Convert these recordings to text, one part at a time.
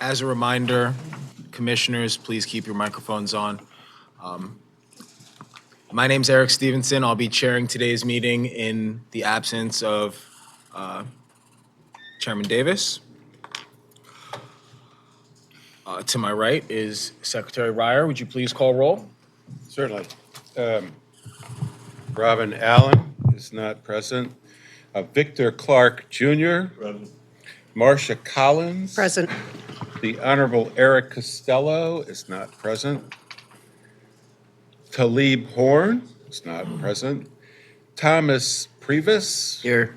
As a reminder, commissioners, please keep your microphones on. My name's Eric Stevenson. I'll be chairing today's meeting in the absence of Chairman Davis. To my right is Secretary Ryer. Would you please call roll? Certainly. Robin Allen is not present. Victor Clark Jr. Present. Marcia Collins. Present. The Honorable Eric Costello is not present. Talib Horn is not present. Thomas Previs. Here.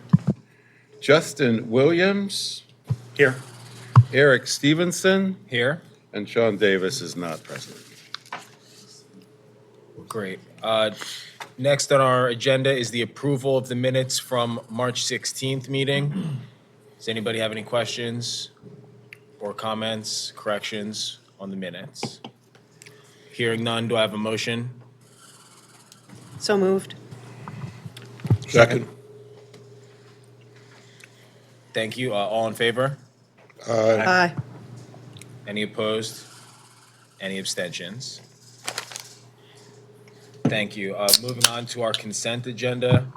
Justin Williams. Here. Eric Stevenson. Here. And Sean Davis is not present. Great. Next on our agenda is the approval of the minutes from March 16th meeting. Does anybody have any questions or comments, corrections on the minutes? Hearing none, do I have a motion? So moved. Second. Thank you. All in favor? Aye. Any opposed? Any abstentions? Thank you. Moving on to our consent agenda.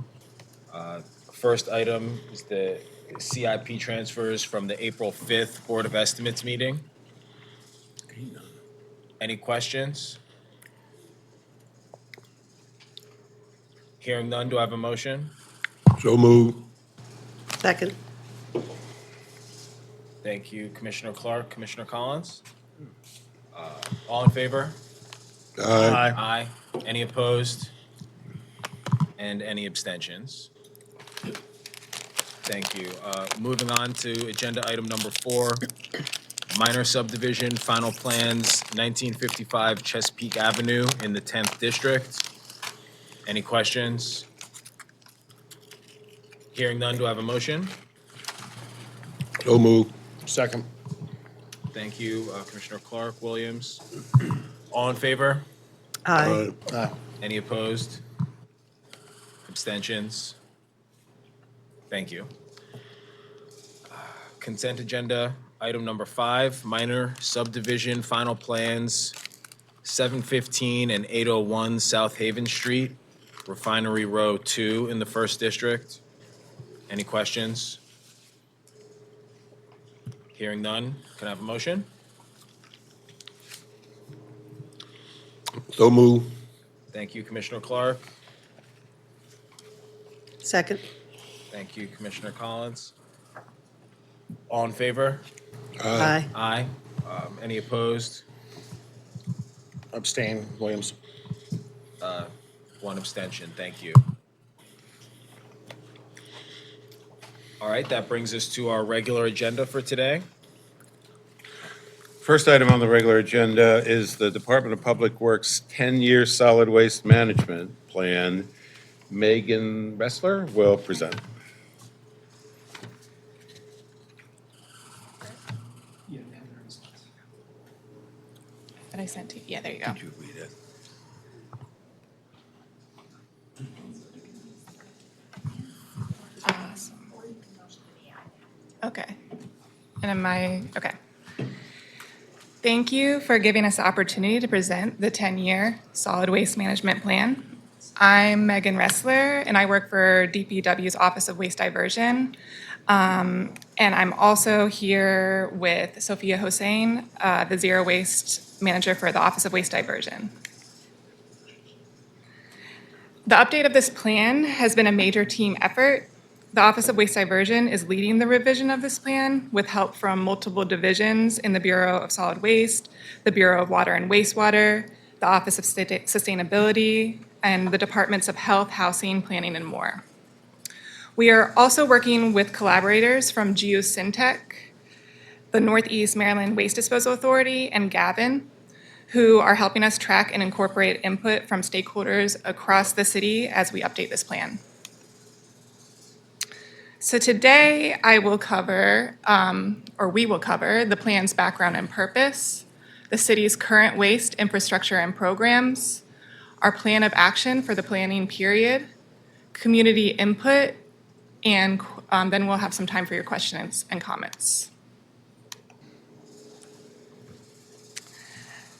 First item is the CIP transfers from the April 5th Board of Estimates meeting. Any questions? Hearing none, do I have a motion? So moved. Second. Thank you, Commissioner Clark. Commissioner Collins? All in favor? Aye. Aye. Any opposed? And any abstentions? Thank you. Moving on to agenda item number 4, minor subdivision, final plans, 1955 Chesapeake Avenue in the 10th District. Any questions? Hearing none, do I have a motion? So moved. Second. Thank you, Commissioner Clark, Williams. All in favor? Aye. Any opposed? Abstentions? Thank you. Consent agenda, item number 5, minor subdivision, final plans, 715 and 801 South Haven Street, Refinery Row 2 in the 1st District. Any questions? Hearing none, can I have a motion? So moved. Thank you, Commissioner Clark. Second. Thank you, Commissioner Collins. All in favor? Aye. Aye. Any opposed? Abstain, Williams. 1 abstention. Thank you. All right, that brings us to our regular agenda for today. First item on the regular agenda is the Department of Public Works 10-year solid waste management plan. Megan Ressler will present. That I sent to you. Yeah, there you go. Did you read it? Awesome. Okay. Okay. Thank you for giving us the opportunity to present the 10-year solid waste management plan. I'm Megan Ressler, and I work for DPW's Office of Waste Diversion. And I'm also here with Sophia Hossein, the Zero Waste Manager for the Office of Waste Diversion. The update of this plan has been a major team effort. The Office of Waste Diversion is leading the revision of this plan with help from multiple divisions in the Bureau of Solid Waste, the Bureau of Water and Wastewater, the Office of Sustainability, and the Departments of Health, Housing, Planning, and more. We are also working with collaborators from GeoSyntech, the Northeast Maryland Waste Disposal Authority, and Gavin, who are helping us track and incorporate input from stakeholders across the city as we update this plan. So today I will cover, we will cover the plan's background and purpose, the city's current waste infrastructure and programs, our plan of action for the planning period, community input, and then we'll have some time for your questions and comments.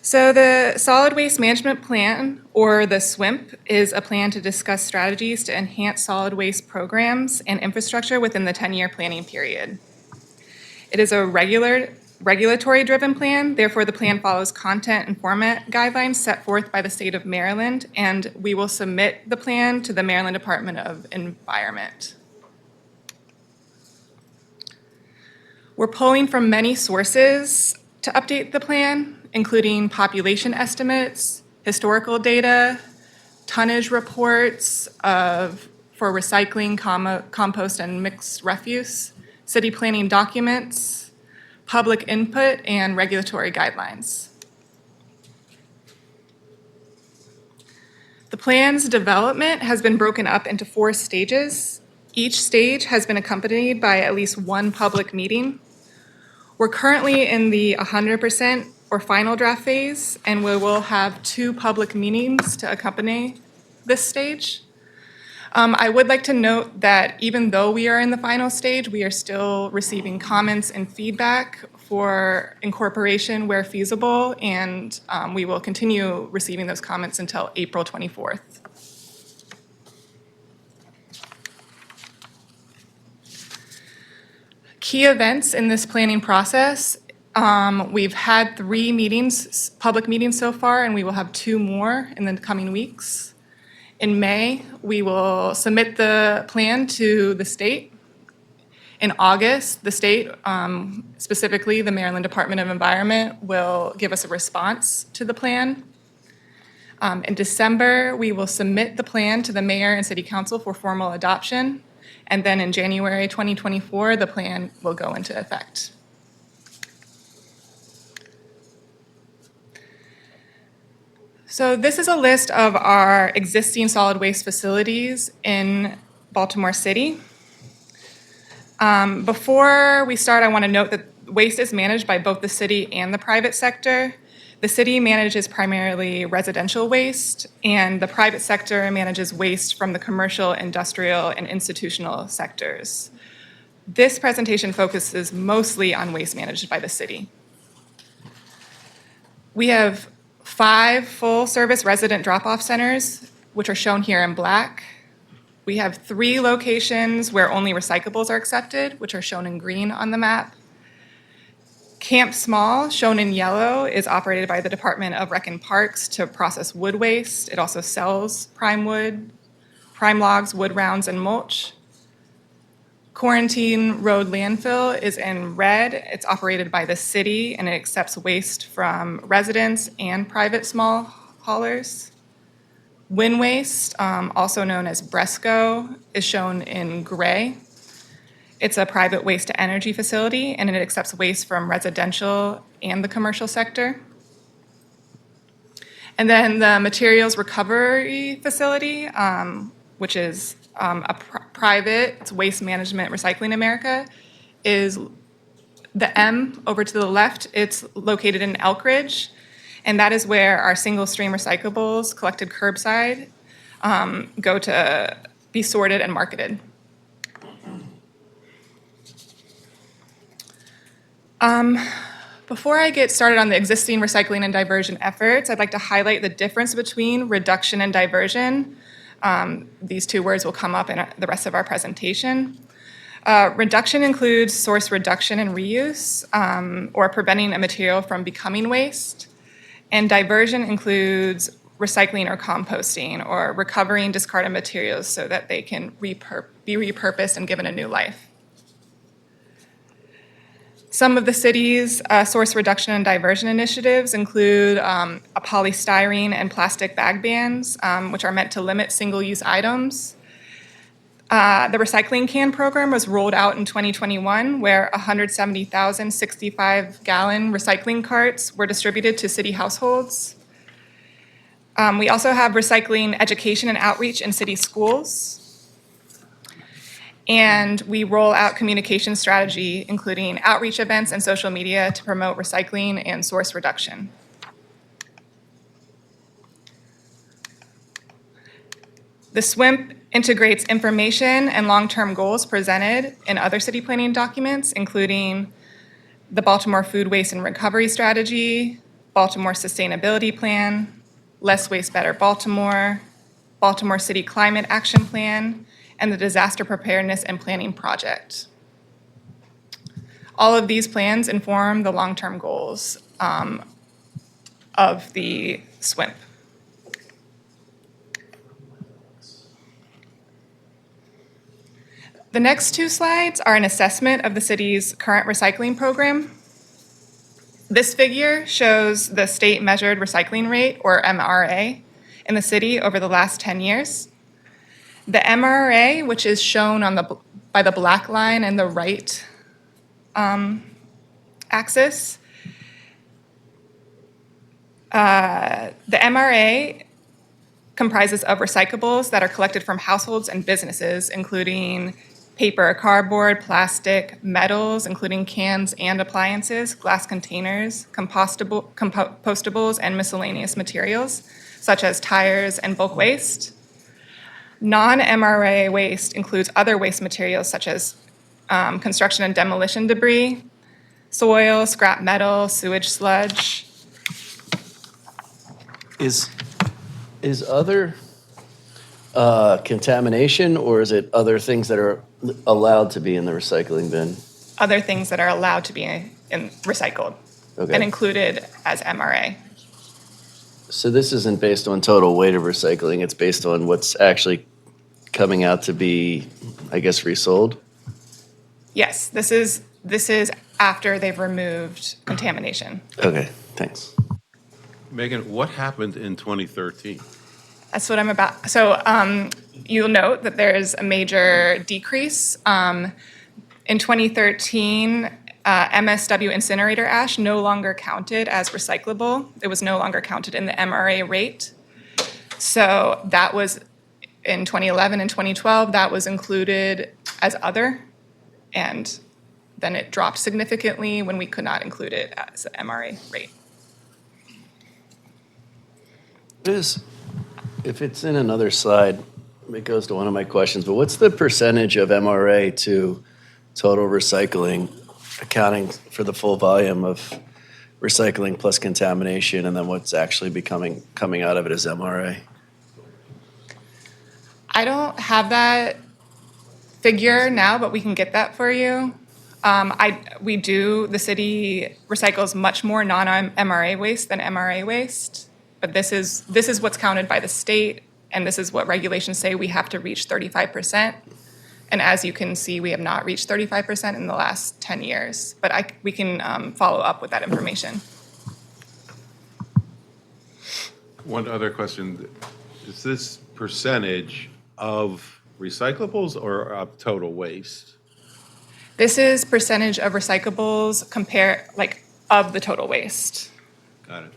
So the Solid Waste Management Plan, or the SWIMP, is a plan to discuss strategies to enhance solid waste programs and infrastructure within the 10-year planning period. It is a regulatory-driven plan, therefore the plan follows content and format guidelines set forth by the state of Maryland, and we will submit the plan to the Maryland Department of Environment. We're pulling from many sources to update the plan, including population estimates, historical data, tonnage reports for recycling, compost, and mixed refuse, city planning documents, public input, and regulatory guidelines. The plan's development has been broken up into 4 stages. Each stage has been accompanied by at least one public meeting. We're currently in the 100% or final draft phase, and we will have 2 public meetings to accompany this stage. I would like to note that even though we are in the final stage, we are still receiving comments and feedback for incorporation where feasible, and we will continue receiving those comments until April 24th. Key events in this planning process. We've had 3 meetings, public meetings so far, and we will have 2 more in the coming weeks. In May, we will submit the plan to the state. In August, the state, specifically the Maryland Department of Environment, will give us a response to the plan. In December, we will submit the plan to the mayor and city council for formal adoption. And then in January 2024, the plan will go into effect. So this is a list of our existing solid waste facilities in Baltimore City. Before we start, I want to note that waste is managed by both the city and the private sector. The city manages primarily residential waste, and the private sector manages waste from the commercial, industrial, and institutional sectors. This presentation focuses mostly on waste managed by the city. We have 5 full-service resident drop-off centers, which are shown here in black. We have 3 locations where only recyclables are accepted, which are shown in green on the map. Camp Small, shown in yellow, is operated by the Department of Rec and Parks to process wood waste. It also sells prime wood, prime logs, wood rounds, and mulch. Quarantine Road Landfill is in red. It's operated by the city, and it accepts waste from residents and private small haulers. Wind Waste, also known as Bresco, is shown in gray. It's a private waste-to-energy facility, and it accepts waste from residential and the commercial sector. And then the Materials Recovery Facility, which is a private waste management recycling America, is the M over to the left. It's located in Elkridge, and that is where our single-stream recyclables collected curbside go to be sorted and marketed. Before I get started on the existing recycling and diversion efforts, I'd like to highlight the difference between reduction and diversion. These 2 words will come up in the rest of our presentation. Reduction includes source reduction and reuse, or preventing a material from becoming waste. And diversion includes recycling or composting, or recovering discarded materials so that they can be repurposed and given a new life. Some of the city's source reduction and diversion initiatives include a polystyrene and plastic bag bans, which are meant to limit single-use items. The recycling can program was rolled out in 2021, where 170,000 65-gallon recycling carts were distributed to city households. We also have recycling education and outreach in city schools. And we roll out communication strategy, including outreach events and social media to promote recycling and source reduction. The SWIMP integrates information and long-term goals presented in other city planning documents, including the Baltimore Food Waste and Recovery Strategy, Baltimore Sustainability Plan, Less Waste Better Baltimore, Baltimore City Climate Action Plan, and the Disaster Preparedness and Planning Project. All of these plans inform the long-term goals of the SWIMP. The next two slides are an assessment of the city's current recycling program. This figure shows the state measured recycling rate, or MRA, in the city over the last 10 years. The MRA, which is shown by the black line in the right axis, the MRA comprises of recyclables that are collected from households and businesses, including paper, cardboard, plastic, metals, including cans and appliances, glass containers, compostables, and miscellaneous materials, such as tires and bulk waste. Non-MRA waste includes other waste materials such as construction and demolition debris, soil, scrap metal, sewage sludge. Is other contamination, or is it other things that are allowed to be in the recycling bin? Other things that are allowed to be recycled Okay. and included as MRA. So this isn't based on total weight of recycling, it's based on what's actually coming out to be, I guess, resold? Yes, this is after they've removed contamination. Okay, thanks. Megan, what happened in 2013? That's what I'm about. So you'll note that there's a major decrease. In 2013, MSW incinerator ash no longer counted as recyclable. It was no longer counted in the MRA rate. So that was in 2011 and 2012, that was included as other. And then it dropped significantly when we could not include it as an MRA rate. If it's in another slide, it goes to one of my questions, but what's the percentage of MRA to total recycling, accounting for the full volume of recycling plus contamination, and then what's actually coming out of it as MRA? I don't have that figure now, but we can get that for you. The city recycles much more non-MRA waste than MRA waste, but this is what's counted by the state, and this is what regulations say we have to reach 35%. And as you can see, we have not reached 35% in the last 10 years, but we can follow up with that information. One other question, is this percentage of recyclables or of total waste? This is percentage of recyclables of the total waste. Got it.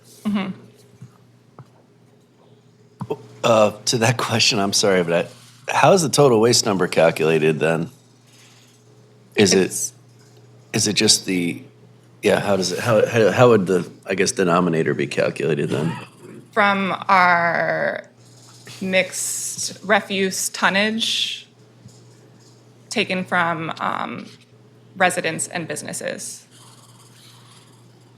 To that question, I'm sorry, but how is the total waste number calculated then? Is it just how would the, I guess, denominator be calculated then? From our mixed refuse tonnage taken from residents and businesses,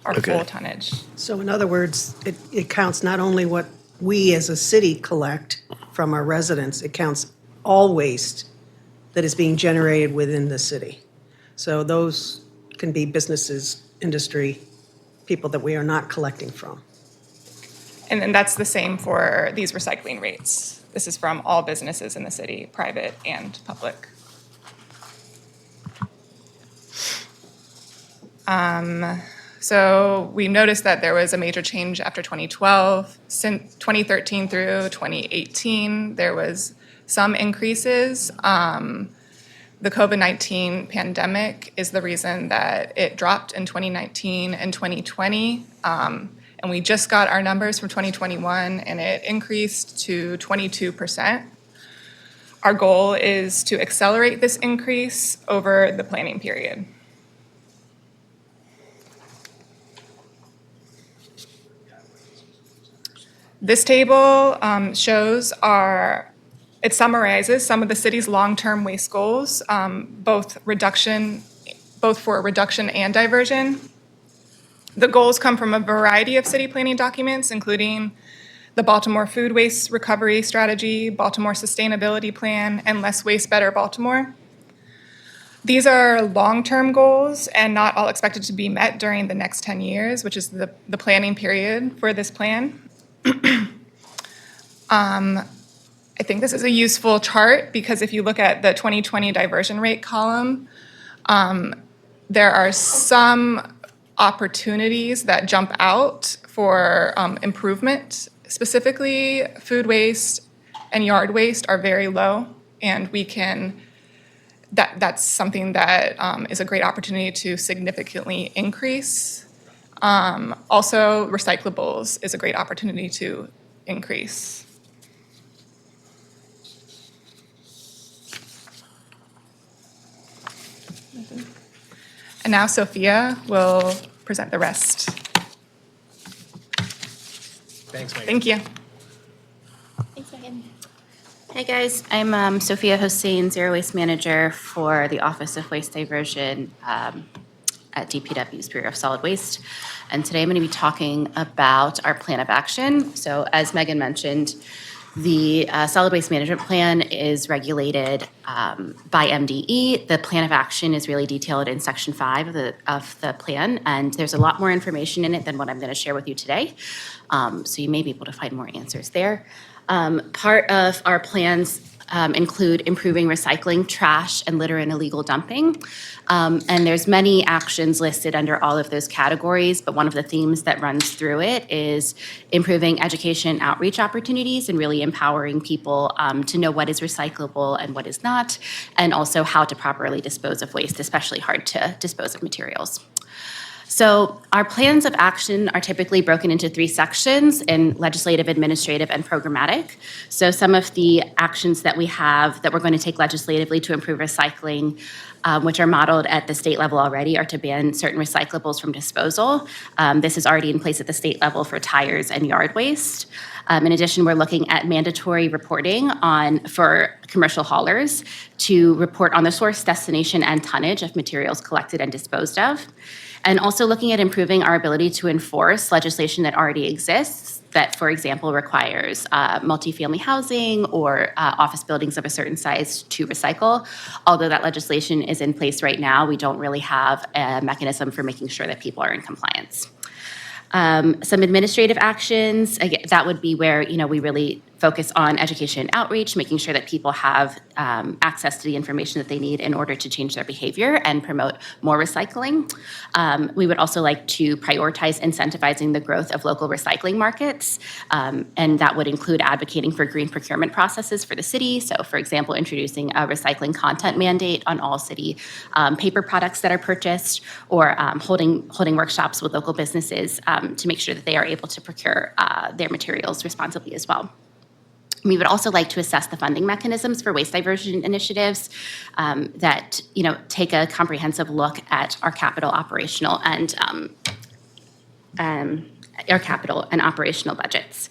our Okay. full tonnage. So in other words, it counts not only what we as a city collect from our residents, it counts all waste that is being generated within the city. So those can be businesses, industry, people that we are not collecting from. And then that's the same for these recycling rates. This is from all businesses in the city, private and public. So we noticed that there was a major change after 2012. Since 2013 through 2018, there was some increases. The COVID-19 pandemic is the reason that it dropped in 2019 and 2020. And we just got our numbers from 2021, and it increased to 22%. Our goal is to accelerate this increase over the planning period. This table it summarizes some of the city's long-term waste goals, both for reduction and diversion. The goals come from a variety of city planning documents, including the Baltimore Food Waste Recovery Strategy, Baltimore Sustainability Plan, and Less Waste, Better Baltimore. These are long-term goals and not all expected to be met during the next 10 years, which is the planning period for this plan. I think this is a useful chart because if you look at the 2020 diversion rate column, there are some opportunities that jump out for improvement. Specifically, food waste and yard waste are very low, and that's something that is a great opportunity to significantly increase. Also, recyclables is a great opportunity to increase. And now Sophia will present the rest. Thanks, Megan. Thank you. Thanks, Megan. Hey, guys. I'm Sophia Hossein, Zero Waste Manager for the Office of Waste Diversion at DPW's Bureau of Solid Waste. And today I'm going to be talking about our plan of action. So as Megan mentioned, the solid waste management plan is regulated by MDE. The plan of action is really detailed in section 5 of the plan, and there's a lot more information in it than what I'm going to share with you today. So you may be able to find more answers there. Part of our plans include improving recycling, trash, and litter and illegal dumping. And there's many actions listed under all of those categories, but one of the themes that runs through it is improving education outreach opportunities and really empowering people to know what is recyclable and what is not, and also how to properly dispose of waste, especially hard to dispose of materials. So our plans of action are typically broken into 3 sections in legislative, administrative, and programmatic. So some of the actions that we have that we're going to take legislatively to improve recycling, which are modeled at the state level already, are to ban certain recyclables from disposal. This is already in place at the state level for tires and yard waste. In addition, we're looking at mandatory reporting for commercial haulers to report on the source, destination, and tonnage of materials collected and disposed of. And also looking at improving our ability to enforce legislation that already exists that, for example, requires multifamily housing or office buildings of a certain size to recycle. Although that legislation is in place right now, we don't really have a mechanism for making sure that people are in compliance. Some administrative actions, again, that would be where, we really focus on education and outreach, making sure that people have access to the information that they need in order to change their behavior and promote more recycling. We would also like to prioritize incentivizing the growth of local recycling markets, and that would include advocating for green procurement processes for the city. So, for example, introducing a recycling content mandate on all city paper products that are purchased, or holding workshops with local businesses to make sure that they are able to procure their materials responsibly as well. We would also like to assess the funding mechanisms for waste diversion initiatives that take a comprehensive look at our capital operational and operational budgets.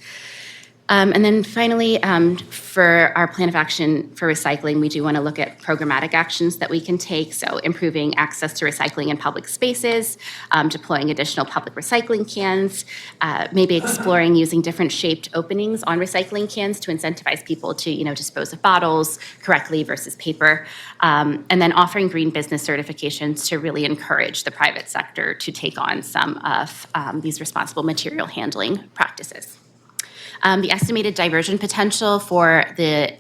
And then finally, for our plan of action for recycling, we do want to look at programmatic actions that we can take. So improving access to recycling in public spaces, deploying additional public recycling cans, maybe exploring using different shaped openings on recycling cans to incentivize people to, dispose of bottles correctly versus paper. And then offering green business certifications to really encourage the private sector to take on some of these responsible material handling practices. The estimated diversion potential for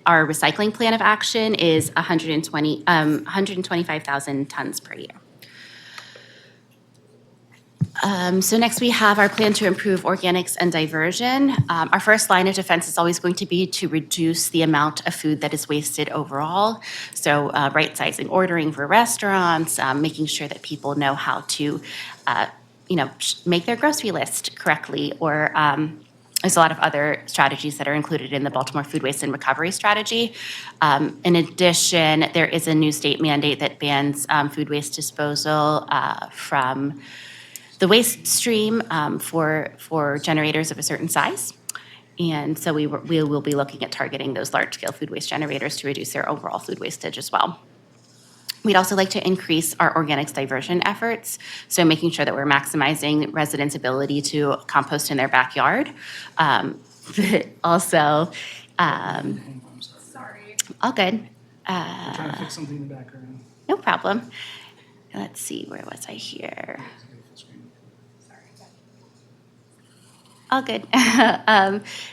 our recycling plan of action is 125,000 tons per year. So next we have our plan to improve organics and diversion. Our first line of defense is always going to be to reduce the amount of food that is wasted overall. So right-sizing ordering for restaurants, making sure that people know how to, make their grocery list correctly, or there's a lot of other strategies that are included in the Baltimore Food Waste and Recovery Strategy. In addition, there is a new state mandate that bans food waste disposal from the waste stream for generators of a certain size. And so we will be looking at targeting those large-scale food waste generators to reduce their overall food wastage as well. We'd also like to increase our organics diversion efforts, so making sure that we're maximizing residents' ability to compost in their backyard. But also, Sorry. all good, Trying to fix something in the background. no problem. Let's see, where was I here? All good.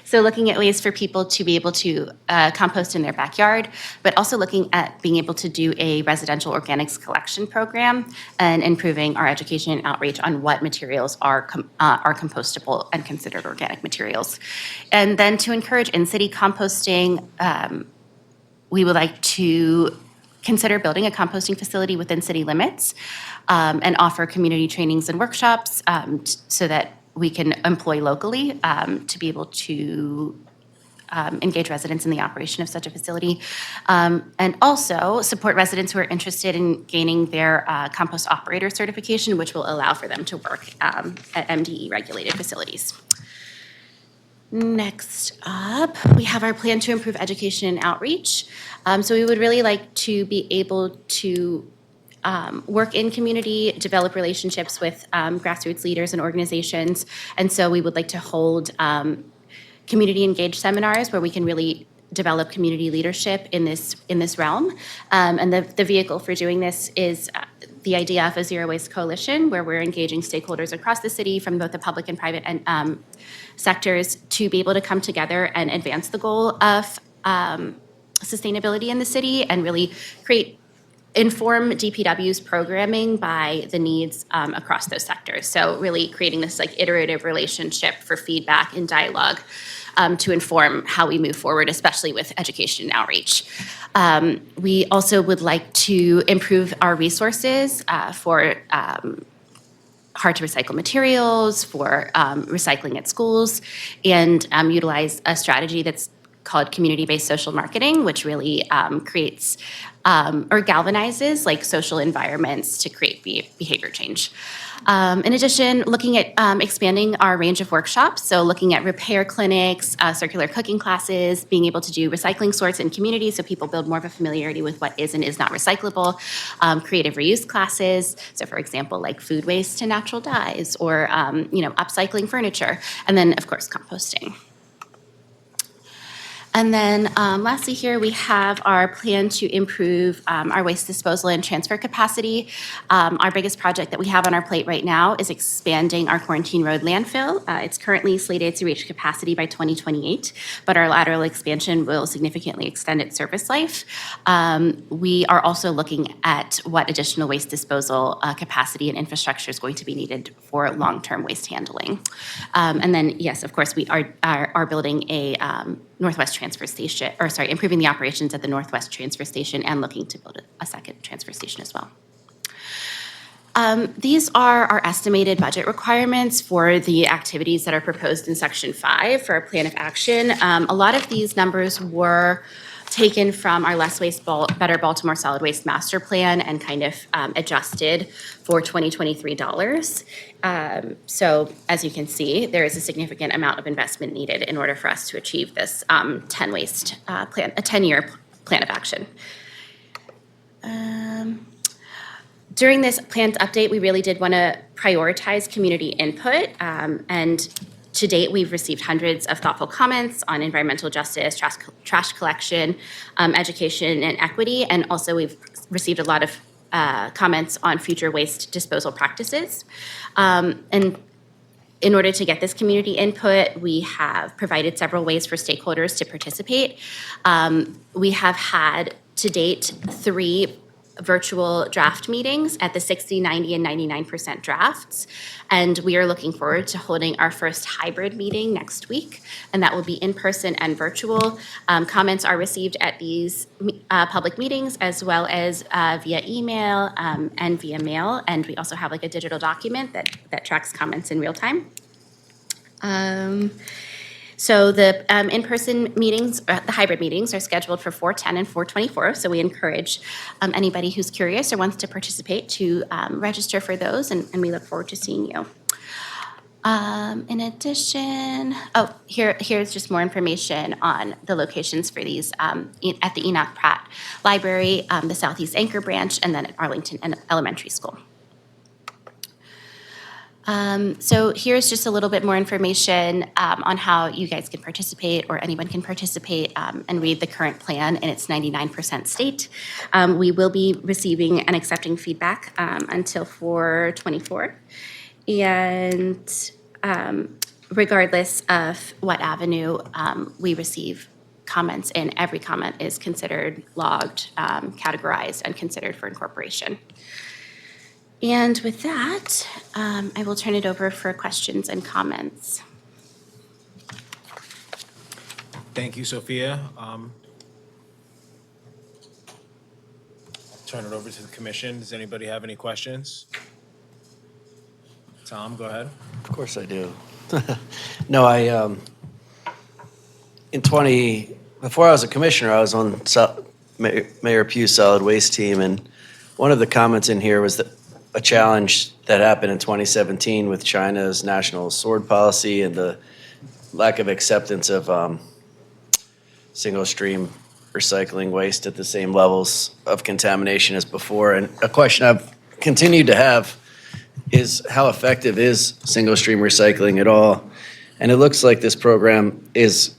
So looking at ways for people to be able to compost in their backyard, but also looking at being able to do a residential organics collection program and improving our education and outreach on what materials are compostable and considered organic materials. And then to encourage in-city composting, we would like to consider building a composting facility within city limits and offer community trainings and workshops so that we can employ locally to be able to engage residents in the operation of such a facility. And also support residents who are interested in gaining their compost operator certification, which will allow for them to work at MDE regulated facilities. Next up, we have our plan to improve education and outreach. So we would really like to be able to work in community, develop relationships with grassroots leaders and organizations. And so we would like to hold community engaged seminars where we can really develop community leadership in this realm. And the vehicle for doing this is the idea of a zero waste coalition, where we're engaging stakeholders across the city from both the public and private sectors to be able to come together and advance the goal of sustainability in the city and really inform DPW's programming by the needs across those sectors. So really creating this like iterative relationship for feedback and dialogue to inform how we move forward, especially with education and outreach. We also would like to improve our resources for hard to recycle materials, for recycling at schools, and utilize a strategy that's called community-based social marketing, which really creates or galvanizes like social environments to create behavior change. In addition, looking at expanding our range of workshops, so looking at repair clinics, circular cooking classes, being able to do recycling sorts in communities so people build more of a familiarity with what is and is not recyclable, creative reuse classes, so for example, like food waste to natural dyes, or upcycling furniture, and then of course composting. And then lastly here, we have our plan to improve our waste disposal and transfer capacity. Our biggest project that we have on our plate right now is expanding our Quarantine Road landfill. It's currently slated to reach capacity by 2028, but our lateral expansion will significantly extend its service life. We are also looking at what additional waste disposal capacity and infrastructure is going to be needed for long-term waste handling. And then, yes, of course, we are building a Northwest Transfer Station, improving the operations at the Northwest Transfer Station and looking to build a second transfer station as well. These are our estimated budget requirements for the activities that are proposed in Section 5 for our plan of action. A lot of these numbers were taken from our Less Waste, Better Baltimore Solid Waste Master Plan and kind of adjusted for 2023 dollars. So as you can see, there is a significant amount of investment needed in order for us to achieve this 10-year plan of action. During this planned update, we really did want to prioritize community input, and to date, we've received hundreds of thoughtful comments on environmental justice, trash collection, education, and equity, and also we've received a lot of comments on future waste disposal practices. And in order to get this community input, we have provided several ways for stakeholders to participate. We have had, to date, 3 virtual draft meetings at the 60, 90, and 99% drafts. And we are looking forward to holding our first hybrid meeting next week, and that will be in person and virtual. Comments are received at these public meetings as well as via email and via mail. And we also have like a digital document that tracks comments in real time. So the in-person meetings, the hybrid meetings are scheduled for 4/10 and 4/24. So we encourage anybody who's curious or wants to participate to register for those, and we look forward to seeing you. In addition, here's just more information on the locations for these at the Enoch Pratt Library, the Southeast Anchor Branch, and then at Arlington Elementary School. So here's just a little bit more information on how you guys can participate, or anyone can participate and read the current plan in its 99% state. We will be receiving and accepting feedback until 4/24. And regardless of what avenue we receive comments in, every comment is considered logged, categorized, and considered for incorporation. And with that, I will turn it over for questions and comments. Thank you, Sophia. Turn it over to the commission. Does anybody have any questions? Tom, go ahead. Of course I do. No, before I was a commissioner, I was on Mayor Pugh's solid waste team, and one of the comments in here was that a challenge that happened in 2017 with China's national sword policy and the lack of acceptance of single stream recycling waste at the same levels of contamination as before. And a question I've continued to have is, how effective is single stream recycling at all? And it looks like this program is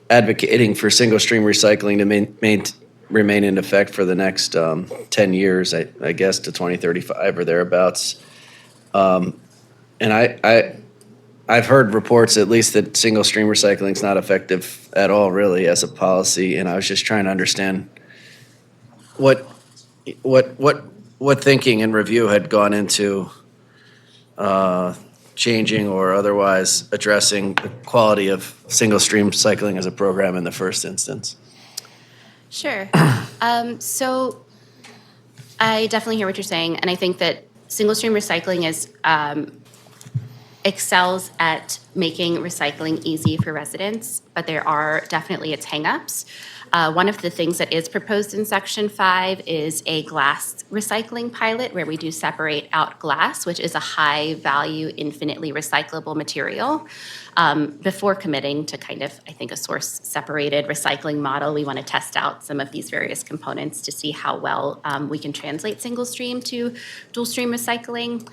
advocating for single stream recycling to remain in effect for the next 10 years, I guess, to 2035 or thereabouts. And I've heard reports, at least, that single stream recycling is not effective at all, really, as a policy. And I was just trying to understand what thinking and review had gone into changing or otherwise addressing the quality of single stream recycling as a program in the first instance. Sure. So I definitely hear what you're saying, and I think that single stream recycling excels at making recycling easy for residents, but there are definitely its hangups. One of the things that is proposed in Section 5 is a glass recycling pilot, where we do separate out glass, which is a high-value, infinitely recyclable material. Before committing to kind of, I think, a source-separated recycling model, we want to test out some of these various components to see how well we can translate single stream to dual stream recycling.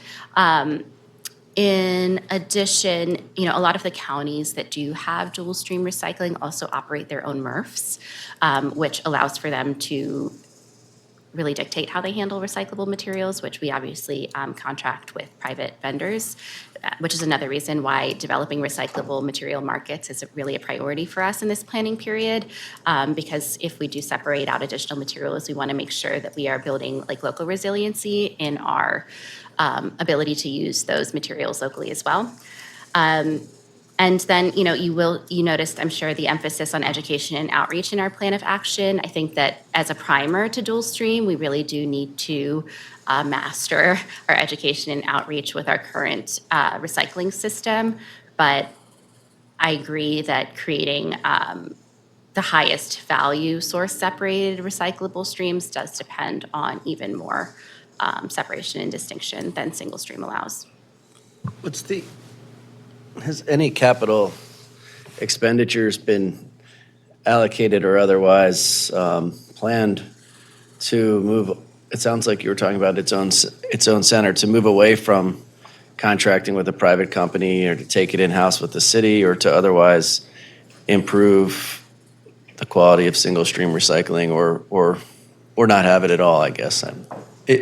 In addition, a lot of the counties that do have dual stream recycling also operate their own MRFs, which allows for them to really dictate how they handle recyclable materials, which we obviously contract with private vendors, which is another reason why developing recyclable material markets is really a priority for us in this planning period, because if we do separate out additional materials, we want to make sure that we are building local resiliency in our ability to use those materials locally as well. And then, you noticed, I'm sure, the emphasis on education and outreach in our plan of action. I think that as a primer to dual stream, we really do need to master our education and outreach with our current recycling system. But I agree that creating the highest value source separated recyclable streams does depend on even more separation and distinction than single stream allows. Has any capital expenditures been allocated or otherwise planned to move? It sounds like you were talking about its own center, to move away from contracting with a private company, or to take it in-house with the city, or to otherwise improve the quality of single stream recycling, or not have it at all, I guess.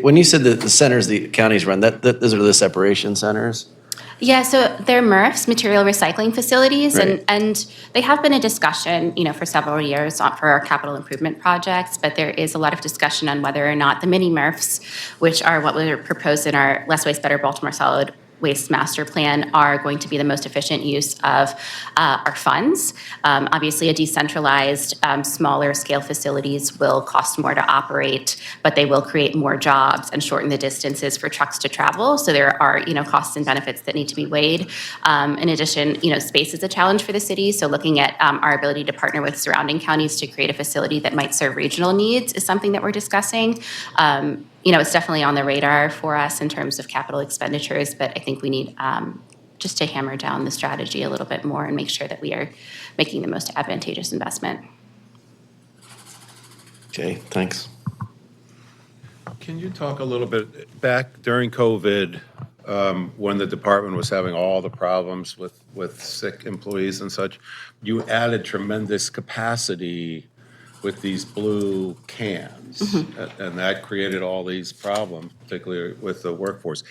When you said that the centers the counties run, those are the separation centers? Yeah, so they're MRFs, material recycling facilities, Right. and they have been a discussion, for several years for our capital improvement projects, but there is a lot of discussion on whether or not the mini MRFs, which are what were proposed in our Less Waste, Better Baltimore Solid Waste Master Plan, are going to be the most efficient use of our funds. Obviously, a decentralized, smaller scale facilities will cost more to operate, but they will create more jobs and shorten the distances for trucks to travel. So there are, costs and benefits that need to be weighed. In addition, space is a challenge for the city. So looking at our ability to partner with surrounding counties to create a facility that might serve regional needs is something that we're discussing. It's definitely on the radar for us in terms of capital expenditures, but I think we need just to hammer down the strategy a little bit more and make sure that we are making the most advantageous investment. Okay, thanks. Can you talk a little bit, back during COVID, when the department was having all the problems with sick employees and such, you added tremendous capacity with these blue cans, and that created all these problems, particularly with the workforce.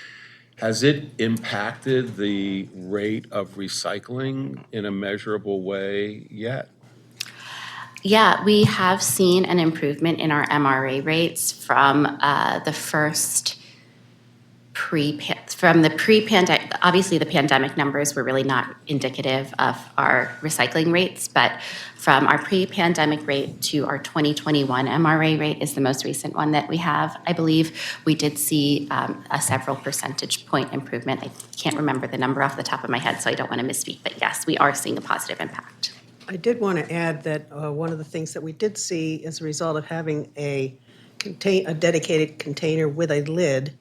Has it impacted the rate of recycling in a measurable way yet? Yeah, we have seen an improvement in our MRA rates from the first pre-pandemic. Obviously, the pandemic numbers were really not indicative of our recycling rates, but from our pre-pandemic rate to our 2021 MRA rate is the most recent one that we have. I believe we did see a several percentage point improvement. I can't remember the number off the top of my head, so I don't want to misspeak, but yes, we are seeing a positive impact. I did want to add that one of the things that we did see as a result of having a dedicated container with a lid,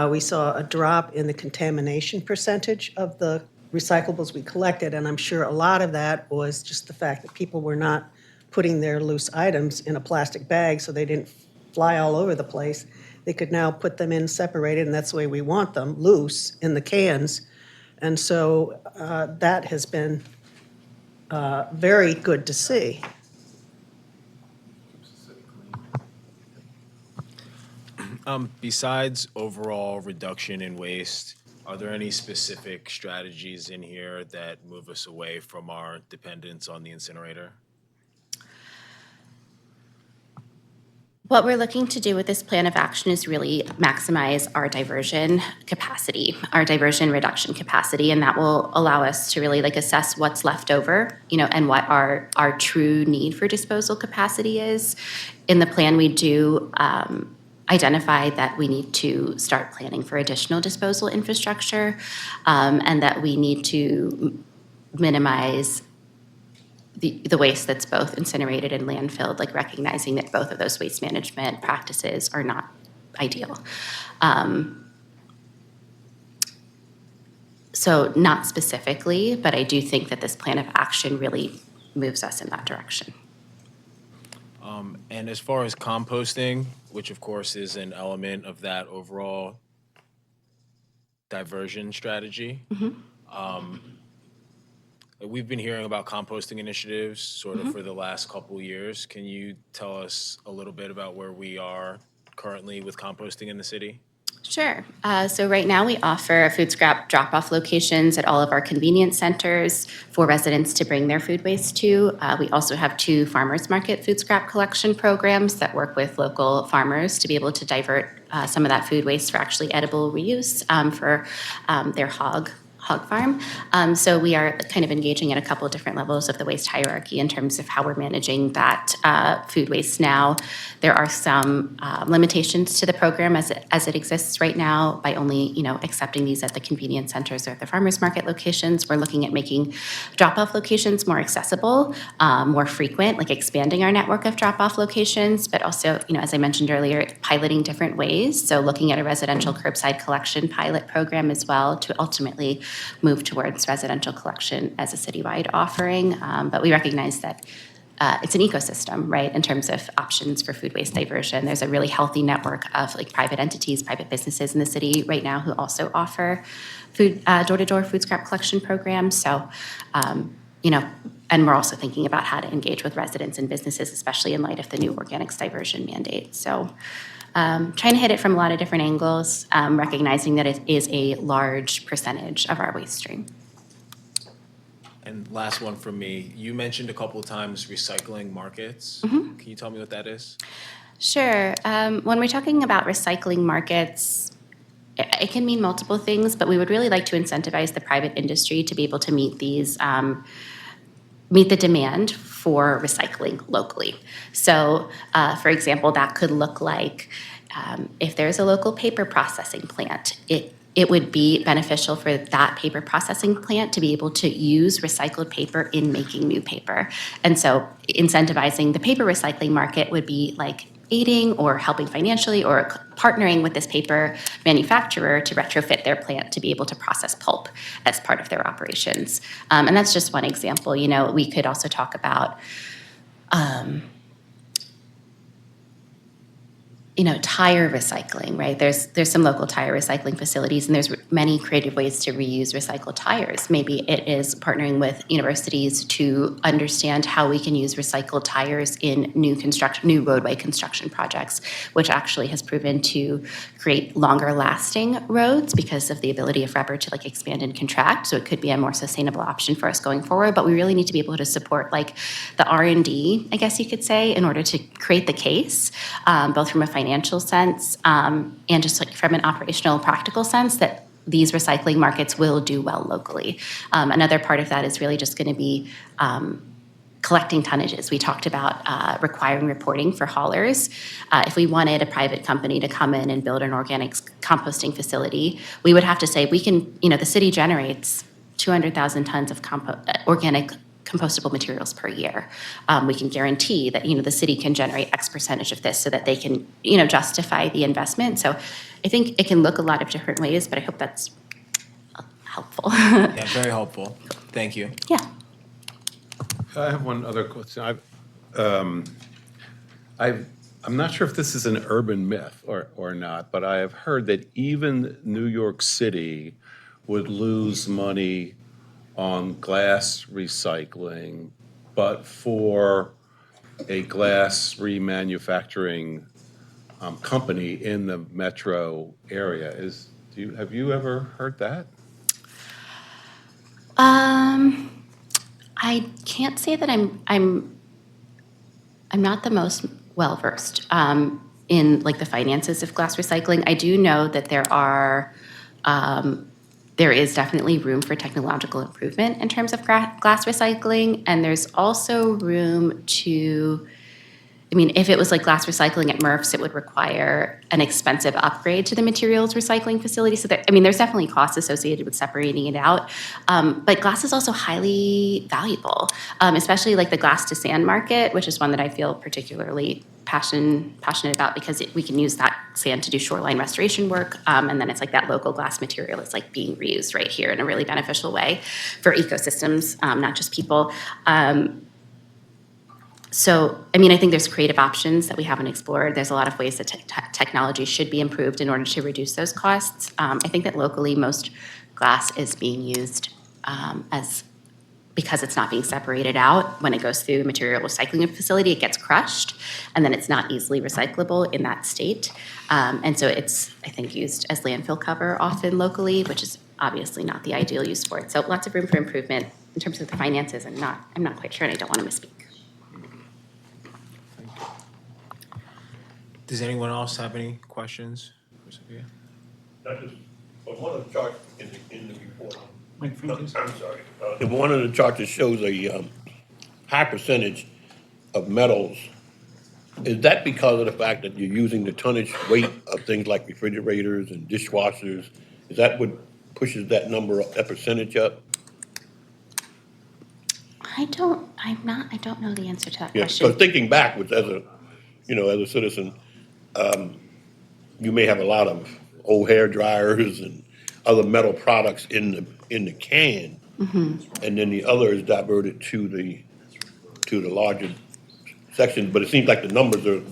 we saw a drop in the contamination percentage of the recyclables we collected, and I'm sure a lot of that was just the fact that people were not putting their loose items in a plastic bag so they didn't fly all over the place. They could now put them in separated, and that's the way we want them, loose in the cans. And so that has been very good to see. Besides overall reduction in waste, are there any specific strategies in here that move us away from our dependence on the incinerator? What we're looking to do with this plan of action is really maximize our diversion capacity, our diversion reduction capacity, and that will allow us to really assess what's left over, and what our true need for disposal capacity is. In the plan, we do identify that we need to start planning for additional disposal infrastructure, and that we need to minimize the waste that's both incinerated and landfilled, recognizing that both of those waste management practices are not ideal. So not specifically, but I do think that this plan of action really moves us in that direction. And as far as composting, which of course is an element of that overall diversion strategy, we've been hearing about composting initiatives sort of for the last couple years. Can you tell us a little bit about where we are currently with composting in the city? Sure. So right now we offer food scrap drop-off locations at all of our convenience centers for residents to bring their food waste to. We also have 2 farmers market food scrap collection programs that work with local farmers to be able to divert some of that food waste for actually edible reuse for their hog farm. So we are kind of engaging at a couple of different levels of the waste hierarchy in terms of how we're managing that food waste now. There are some limitations to the program as it exists right now by only accepting these at the convenience centers or at the farmers market locations. We're looking at making drop-off locations more accessible, more frequent, expanding our network of drop-off locations, but also, as I mentioned earlier, piloting different ways. So looking at a residential curbside collection pilot program as well to ultimately move towards residential collection as a citywide offering. But we recognize that it's an ecosystem, right, in terms of options for food waste diversion. There's a really healthy network of private entities, private businesses in the city right now who also offer door-to-door food scrap collection programs. So, and we're also thinking about how to engage with residents and businesses, especially in light of the new organics diversion mandate. So trying to hit it from a lot of different angles, recognizing that it is a large percentage of our waste stream. And last one from me. You mentioned a couple of times recycling markets. Can you tell me what that is? Sure. When we're talking about recycling markets, it can mean multiple things, but we would really like to incentivize the private industry to be able to meet the demand for recycling locally. So, for example, that could look like if there's a local paper processing plant, it would be beneficial for that paper processing plant to be able to use recycled paper in making new paper. And so incentivizing the paper recycling market would be aiding or helping financially or partnering with this paper manufacturer to retrofit their plant to be able to process pulp as part of their operations. And that's just one example. You know, we could also talk about tire recycling, right? There's some local tire recycling facilities, and there's many creative ways to reuse recycled tires. Maybe it is partnering with universities to understand how we can use recycled tires in new roadway construction projects, which actually has proven to create longer lasting roads because of the ability of rubber to like expand and contract. So it could be a more sustainable option for us going forward. But we really need to be able to support like the R&D, I guess you could say, in order to create the case, both from a financial sense and just like from an operational, practical sense that these recycling markets will do well locally. Another part of that is really just going to be collecting tonnages. We talked about requiring reporting for haulers. If we wanted a private company to come in and build an organic composting facility, we would have to say we can, the city generates 200,000 tons of organic compostable materials per year. We can guarantee that, the city can generate X percentage of this so that they can, justify the investment. So I think it can look a lot of different ways, but I hope that's helpful. Yeah, very helpful. Thank you. Yeah. I have one other question. I'm not sure if this is an urban myth or not, but I have heard that even New York City would lose money on glass recycling, but for a glass remanufacturing company in the metro area. Have you ever heard that? I can't say that I'm not the most well versed in like the finances of glass recycling. I do know that there is definitely room for technological improvement in terms of glass recycling, and there's also room to. If it was like glass recycling at MRFs, it would require an expensive upgrade to the materials recycling facility. So there's definitely costs associated with separating it out. But glass is also highly valuable, especially like the glass to sand market, which is one that I feel particularly passionate about because we can use that sand to do shoreline restoration work. And then it's like that local glass material is like being reused right here in a really beneficial way for ecosystems, not just people. So, I think there's creative options that we haven't explored. There's a lot of ways that technology should be improved in order to reduce those costs. I think that locally, most glass is being used because it's not being separated out. When it goes through the material recycling facility, it gets crushed, and then it's not easily recyclable in that state. And so it's, I think, used as landfill cover often locally, which is obviously not the ideal use for it. So lots of room for improvement in terms of the finances. I'm not quite sure, and I don't want to misspeak. Does anyone else have any questions for Sophia? That is, on one of the charts in the report, Microphone, I'm please. sorry, in one of the charts it shows a high percentage of metals. Is that because of the fact that you're using the tonnage weight of things like refrigerators and dishwashers? Is that what pushes that number up, that percentage up? I don't know the answer to that Yeah, question. because thinking backwards as a citizen, you may have a lot of old hair dryers and other metal products in the can, and then the other is diverted to the larger sections. But it seems like the numbers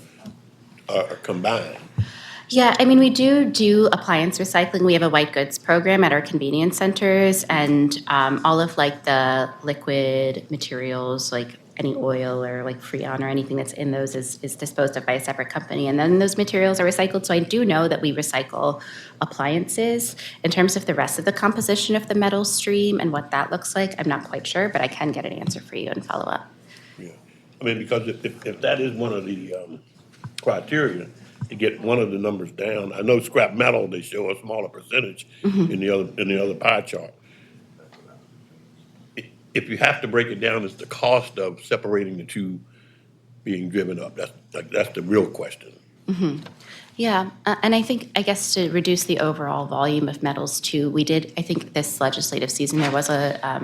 are combined. Yeah, we do appliance recycling. We have a white goods program at our convenience centers, and all of like the liquid materials, like any oil or like Freon or anything that's in those is disposed of by a separate company, and then those materials are recycled. So I do know that we recycle appliances. In terms of the rest of the composition of the metal stream and what that looks like, I'm not quite sure, but I can get an answer for you and follow up. Yeah, because if that is one of the criteria to get one of the numbers down, I know scrap metal, they show a smaller percentage in the other pie chart. If you have to break it down, it's the cost of separating the two being driven up. That's the real question. Yeah, and I guess to reduce the overall volume of metals too, we did, I think this legislative season, there was a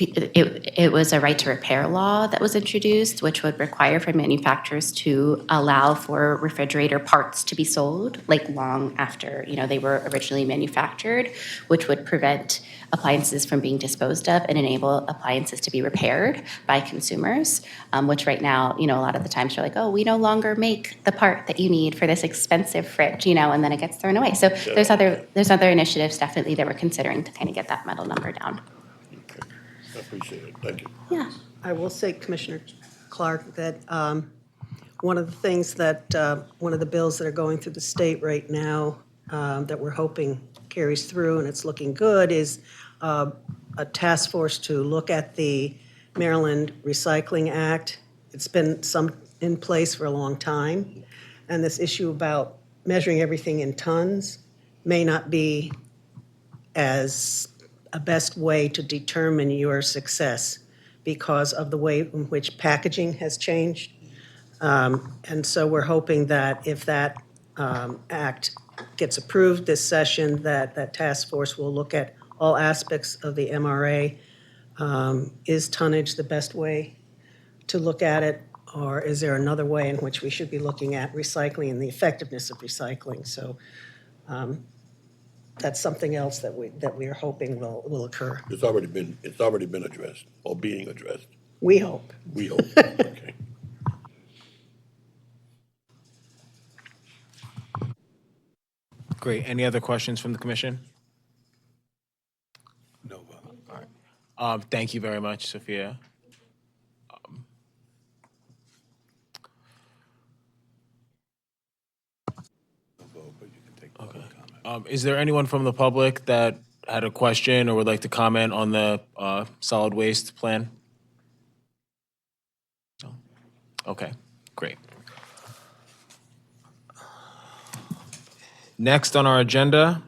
it was a right to repair law that was introduced, which would require for manufacturers to allow for refrigerator parts to be sold, like long after, they were originally manufactured, which would prevent appliances from being disposed of and enable appliances to be repaired by consumers, which right now, a lot of the times you're like, oh, we no longer make the part that you need for this expensive fridge, and then it gets thrown away. So there's other initiatives definitely that we're considering to kind of get that metal number down. I appreciate it. Thank you. Yeah. I will say, Commissioner Clark, that one of the things that, one of the bills that are going through the state right now that we're hoping carries through, and it's looking good, is a task force to look at the Maryland Recycling Act. It's been in place for a long time, and this issue about measuring everything in tons may not be as a best way to determine your success because of the way in which packaging has changed. And so we're hoping that if that act gets approved this session, that task force will look at all aspects of the MRA. Is tonnage the best way to look at it? Or is there another way in which we should be looking at recycling and the effectiveness of recycling? So that's something else that we are hoping will occur. It's already been addressed or being addressed. We hope. We hope. Okay. Great. Any other questions from the commission? No. Thank you very much, Sophia. Is there anyone from the public that had a question or would like to comment on the solid waste plan? No? Okay, great. Next on our agenda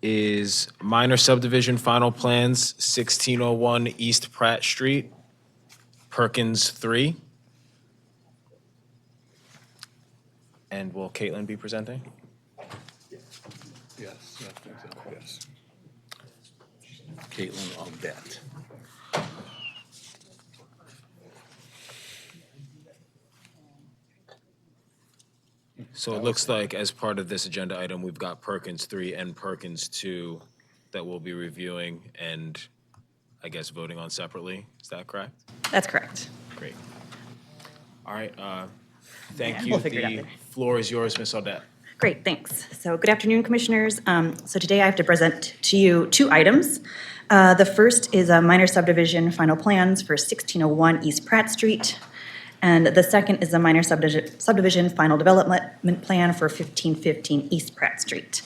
is minor subdivision final plans, 1601 East Pratt Street, Perkins 3. And will Caitlin be presenting? Yes, yes. Caitlin Audette. So it looks like as part of this agenda item, we've got Perkins 3 and Perkins 2 that we'll be reviewing and I guess voting on separately. Is that correct? That's correct. Great. All right, thank Yeah, you. we'll figure it out The later. floor is yours, Ms. Audette. Great, thanks. So good afternoon, Commissioners. So today I have to present to you two items. The first is a minor subdivision final plans for 1601 East Pratt Street. And the second is a minor subdivision final development plan for 1515 East Pratt Street.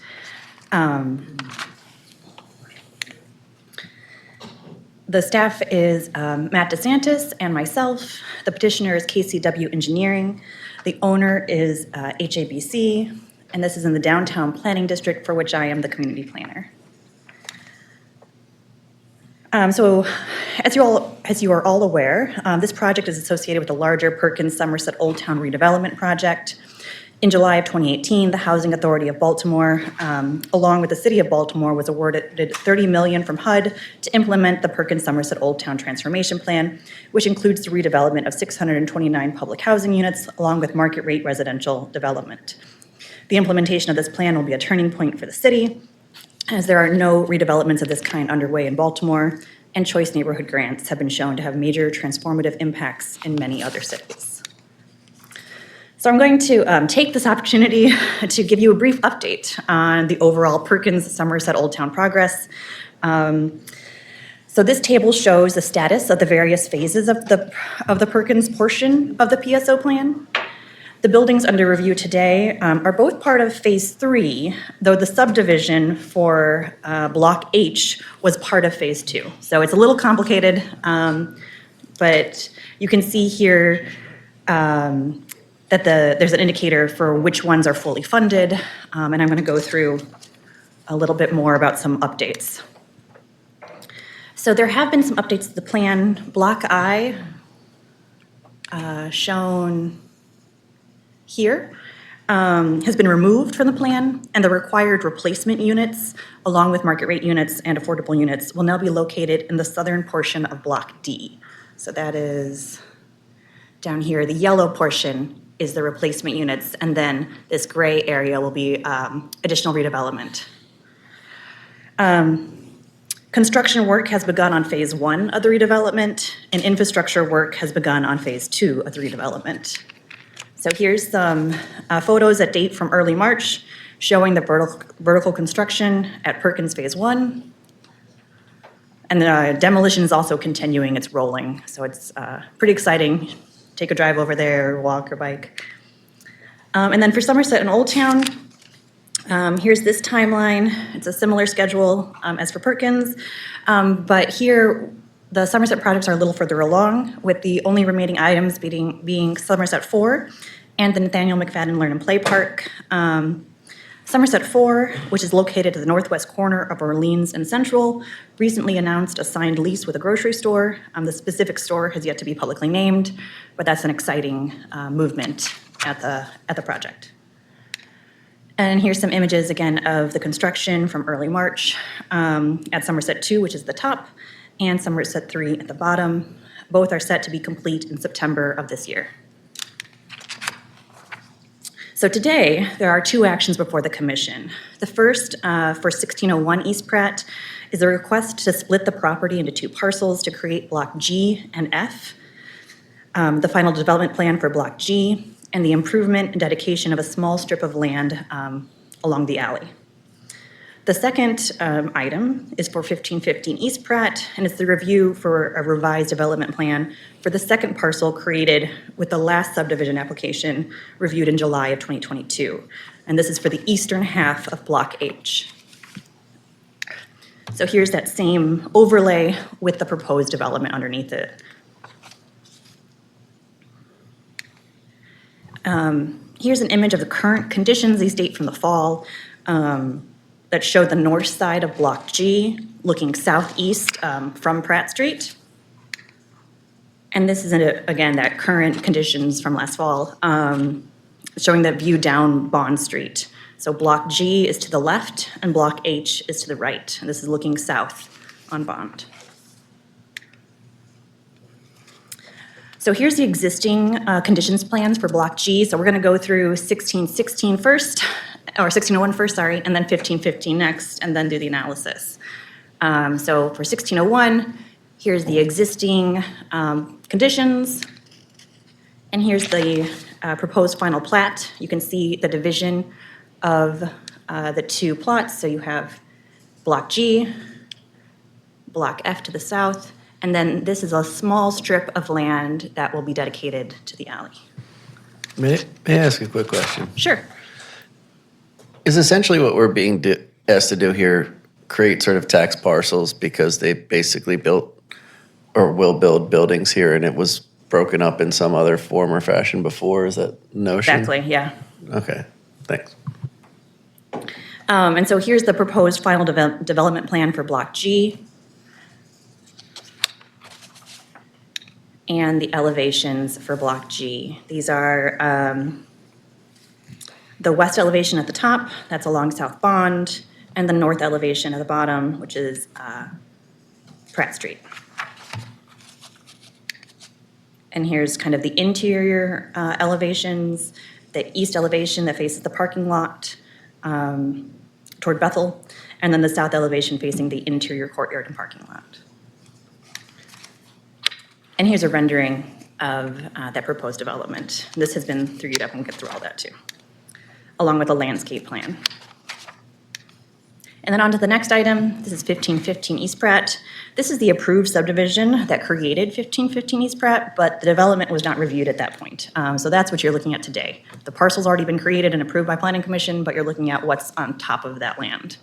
The staff is Matt DeSantis and myself. The petitioner is KCW Engineering. The owner is HABC, and this is in the downtown planning district for which I am the community planner. So as you are all aware, this project is associated with the larger Perkins Somerset Old Town redevelopment project. In July of 2018, the Housing Authority of Baltimore, along with the City of Baltimore, was awarded $30 million from HUD to implement the Perkins Somerset Old Town Transformation Plan, which includes the redevelopment of 629 public housing units, along with market rate residential development. The implementation of this plan will be a turning point for the city, as there are no redevelopments of this kind underway in Baltimore, and choice neighborhood grants have been shown to have major transformative impacts in many other cities. So I'm going to take this opportunity to give you a brief update on the overall Perkins Somerset Old Town progress. So this table shows the status of the various phases of the Perkins portion of the PSO plan. The buildings under review today are both part of Phase 3, though the subdivision for Block H was part of Phase 2. So it's a little complicated, but you can see here that there's an indicator for which ones are fully funded, and I'm going to go through a little bit more about some updates. So there have been some updates to the plan. Block I, shown here, has been removed from the plan, and the required replacement units, along with market rate units and affordable units, will now be located in the southern portion of Block D. So that is down here. The yellow portion is the replacement units, and then this gray area will be additional redevelopment. Construction work has begun on Phase 1 of the redevelopment, and infrastructure work has begun on Phase 2 of the redevelopment. So here's some photos that date from early March showing the vertical construction at Perkins Phase 1. And the demolition is also continuing, it's rolling. So it's pretty exciting. Take a drive over there, walk or bike. And then for Somerset and Old Town, here's this timeline. It's a similar schedule as for Perkins. But here, the Somerset projects are a little further along, with the only remaining items being Somerset 4 and the Nathaniel McFadden Learn and Play Park. Somerset 4, which is located at the northwest corner of Orleans and Central, recently announced a signed lease with a grocery store. The specific store has yet to be publicly named, but that's an exciting movement at the project. And here's some images again of the construction from early March at Somerset 2, which is the top, and Somerset 3 at the bottom. Both are set to be complete in September of this year. So today, there are two actions before the commission. The first, for 1601 East Pratt, is a request to split the property into two parcels to create Block G and F, the final development plan for Block G, and the improvement and dedication of a small strip of land along the alley. The second item is for 1515 East Pratt, and it's the review for a revised development plan for the second parcel created with the last subdivision application reviewed in July of 2022. And this is for the eastern half of Block H. So here's that same overlay with the proposed development underneath it. Here's an image of the current conditions. These date from the fall. That show the north side of Block G, looking southeast from Pratt Street. And this is, again, that current conditions from last fall, showing that view down Bond Street. So Block G is to the left, and Block H is to the right. And this is looking south on Bond. So here's the existing conditions plans for Block G. So we're going to go through 1616 first, or 1601 first, sorry, and then 1515 next, and then do the analysis. So for 1601, here's the existing conditions, and here's the proposed final plat. You can see the division of the two plots. So you have Block G, Block F to the south, and then this is a small strip of land that will be dedicated to the alley. May I ask a quick question? Sure. Is essentially what we're being asked to do here create sort of tax parcels because they basically built or will build buildings here and it was broken up in some other form or fashion before? Is that the notion? Exactly, yeah. Okay, thanks. And so here's the proposed final development plan for Block G. And the elevations for Block G. These are the west elevation at the top, that's along South Bond, and the north elevation at the bottom, which is Pratt Street. And here's kind of the interior elevations, the east elevation that faces the parking lot toward Bethel, and then the south elevation facing the interior courtyard and parking lot. And here's a rendering of that proposed development. This has been 3D'd up, and we'll get through all that too, along with a landscape plan. And then on to the next item. This is 1515 East Pratt. This is the approved subdivision that created 1515 East Pratt, but the development was not reviewed at that point. So that's what you're looking at today. The parcel's already been created and approved by Planning Commission, but you're looking at what's on top of that land.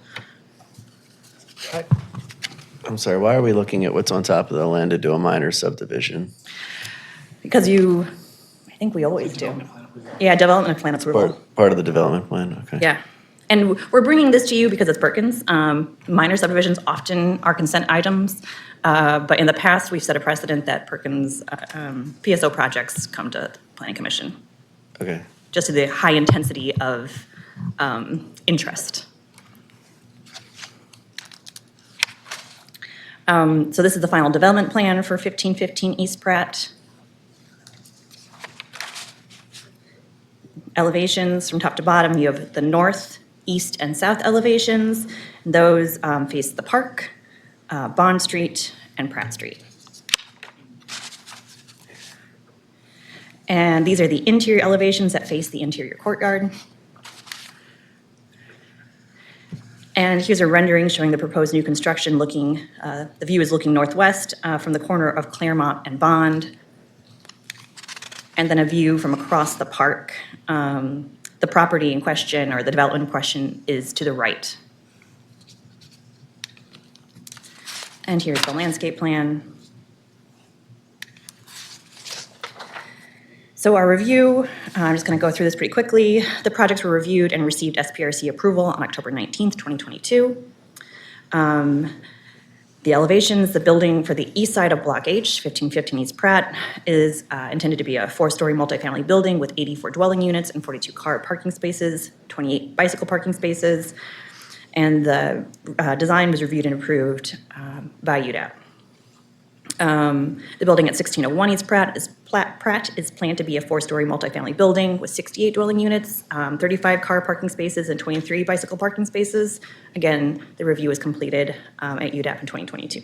I'm sorry, why are we looking at what's on top of the land to do a minor subdivision? Because I think we always do. Yeah, development plan approval. Part of the development plan, okay. Yeah. And we're bringing this to you because it's Perkins. Minor subdivisions often are consent items, but in the past, we've set a precedent that Perkins PSO projects come to Planning Commission. Okay, just to the high intensity of interest. So this is the final development plan for 1515 East Pratt. Elevations from top to bottom, you have the north, east, and south elevations. Those face the park, Bond Street, and Pratt Street. And these are the interior elevations that face the interior courtyard. And here's a rendering showing the proposed new construction looking, the view is looking northwest from the corner of Claremont and Bond. And then a view from across the park. The property in question, or the development in question, is to the right. And here's the landscape plan. So our review, I'm just going to go through this pretty quickly. The projects were reviewed and received SPRC approval on October 19th, 2022. The elevations, the building for the east side of Block H, 1515 East Pratt, is intended to be a 4-story multifamily building with 84 dwelling units and 42 car parking spaces, 28 bicycle parking spaces. And the design was reviewed and approved by UDAP. The building at 1601 East Pratt is planned to be a 4-story multifamily building with 68 dwelling units, 35 car parking spaces, and 23 bicycle parking spaces. Again, the review was completed at UDAP in 2022.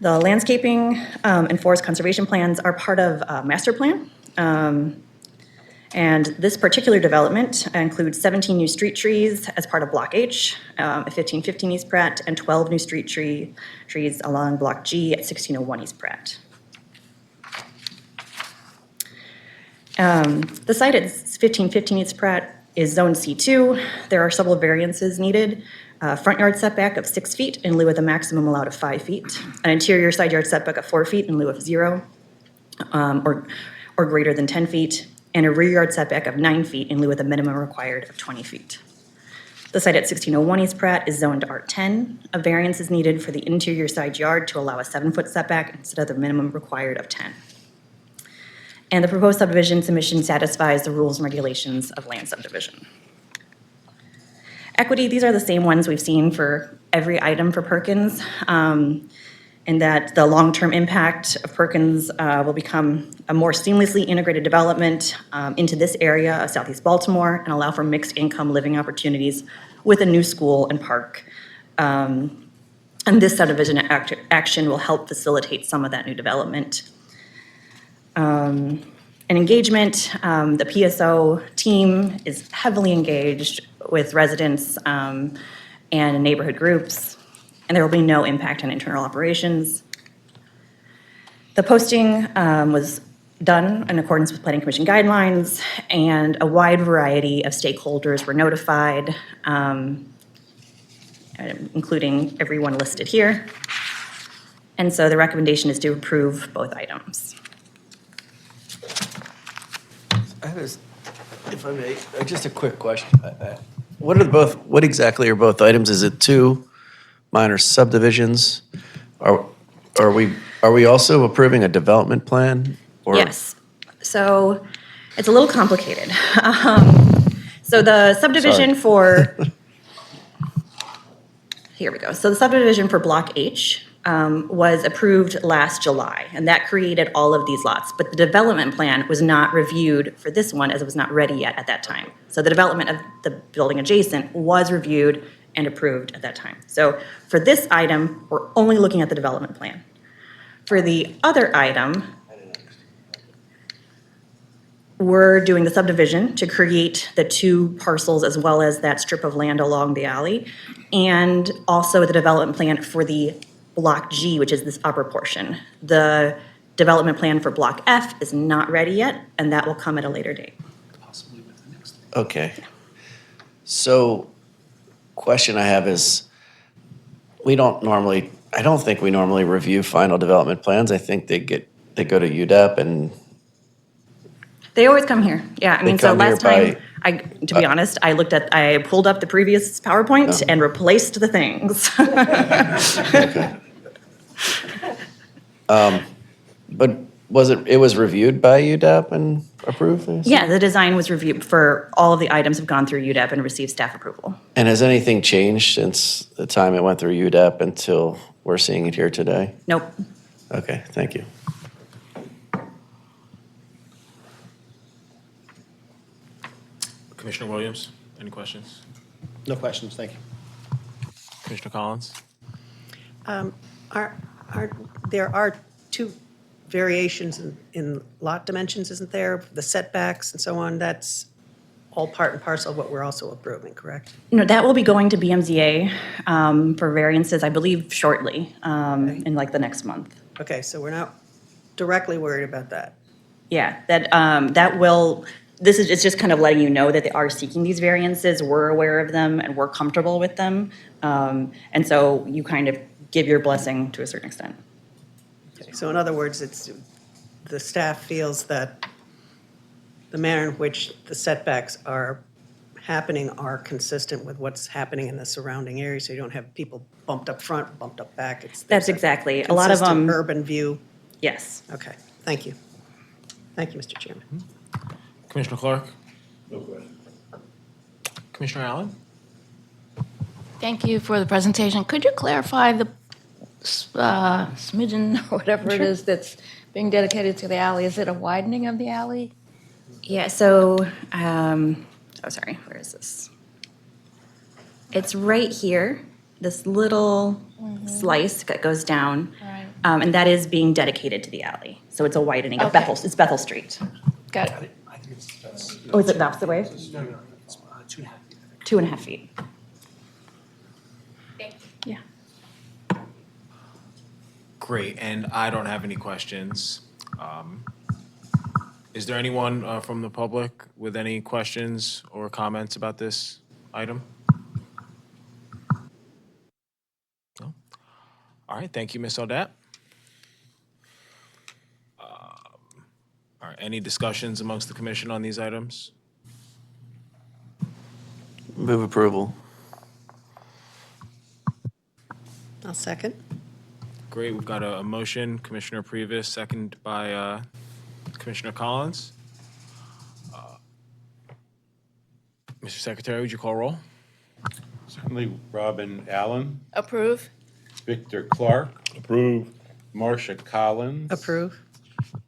The landscaping and forest conservation plans are part of a master plan. And this particular development includes 17 new street trees as part of Block H at 1515 East Pratt, and 12 new street trees along Block G at 1601 East Pratt. The site at 1515 East Pratt is Zone C2. There are several variances needed. Front yard setback of 6 feet in lieu of the maximum allowed of 5 feet. An interior side yard setback of 4 feet in lieu of 0, or greater than 10 feet. And a rear yard setback of 9 feet in lieu of the minimum required of 20 feet. The site at 1601 East Pratt is zoned R10. A variance is needed for the interior side yard to allow a 7-foot setback instead of the minimum required of 10. And the proposed subdivision submission satisfies the rules and regulations of land subdivision. Equity, these are the same ones we've seen for every item for Perkins. And that the long-term impact of Perkins will become a more seamlessly integrated development into this area of Southeast Baltimore and allow for mixed income living opportunities with a new school and park. And this subdivision action will help facilitate some of that new development. And engagement, the PSO team is heavily engaged with residents and neighborhood groups. And there will be no impact on internal operations. The posting was done in accordance with Planning Commission guidelines, and a wide variety of stakeholders were notified, including everyone listed here. And so the recommendation is to approve both items. If I may, just a quick question. What exactly are both items? Is it 2 minor subdivisions? Are we also approving a development plan? Or? Yes. So it's a little complicated. So the subdivision for, here we go. So the subdivision for Block H was approved last July, and that created all of these lots. But the development plan was not reviewed for this one as it was not ready yet at that time. So the development of the building adjacent was reviewed and approved at that time. So for this item, we're only looking at the development plan. For the other item, we're doing the subdivision to create the 2 parcels as well as that strip of land along the alley, and also the development plan for the Block G, which is this upper portion. The development plan for Block F is not ready yet, and that will come at a later date. Okay. So, question I have is, I don't think we normally review final development plans. I think they go to UDAP and. They always come here. Yeah, I mean, so come here last time, to be honest, I pulled up the previous PowerPoint and replaced the things. Okay. But it was reviewed by UDAP and approved? I assume? Yeah, the design was reviewed for, all of the items have gone through UDEP and received staff approval. And has anything changed since the time it went through UDAP until we're seeing it here today? Nope. Okay, thank you. Commissioner Williams, any questions? No questions, thank you. Commissioner Collins? There are two variations in lot dimensions, isn't there? The setbacks and so on, that's all part and parcel of what we're also approving, correct? No, that will be going to BMZA for variances, I believe, shortly, in like the next month. Okay, so we're not directly worried about that. Yeah, that will, it's just kind of letting you know that they are seeking these variances, we're aware of them, and we're comfortable with them. And so you kind of give your blessing to a certain extent. Okay, so in other words, the staff feels that the manner in which the setbacks are happening are consistent with what's happening in the surrounding area, so you don't have people bumped up front, bumped up back. That's exactly, a lot of consistent them, urban view. yes. Okay, thank you. Thank you, Mr. Chairman. Commissioner Clark? No question. Commissioner Allen? Thank you for the presentation. Could you clarify the smidgen or whatever it is that's being dedicated to the alley? Is it a widening of the alley? Yeah, so, sorry, where is this? It's right here, this little slice that goes down. Right. And that is being dedicated to the alley. So it's a widening of Okay. it's Bethel Street. Got it. I think it's, Oh, is it the opposite way? no, no, it's 2.5 feet. 2.5 feet. Yeah. Great, and I don't have any questions. Is there anyone from the public with any questions or comments about this item? No? All right, thank you, Ms. Audette. All right, any discussions amongst the commission on these items? Move approval. I'll second. Great, we've got a motion, Commissioner Previs, second by Commissioner Collins. Mr. Secretary, would you call roll? Certainly, Robin Allen, Approve? Victor Clark, Approve. Marcia Collins. Approve.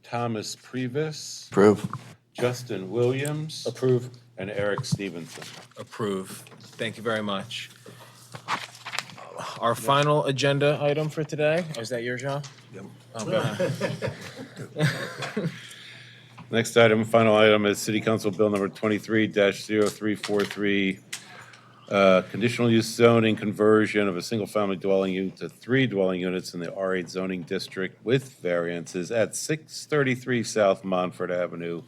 Thomas Previs, Approve. Justin Williams. Approve. And Eric Stevenson. Approve. Thank you very much. Our final agenda item for today, oh, is that yours, John? Yep. Oh, go ahead. Next item, final item, is City Council Bill number 23-0343, conditional use zoning conversion of a single-family dwelling unit to 3 dwelling units in the R8 zoning district with variances at 633 South Montfort Avenue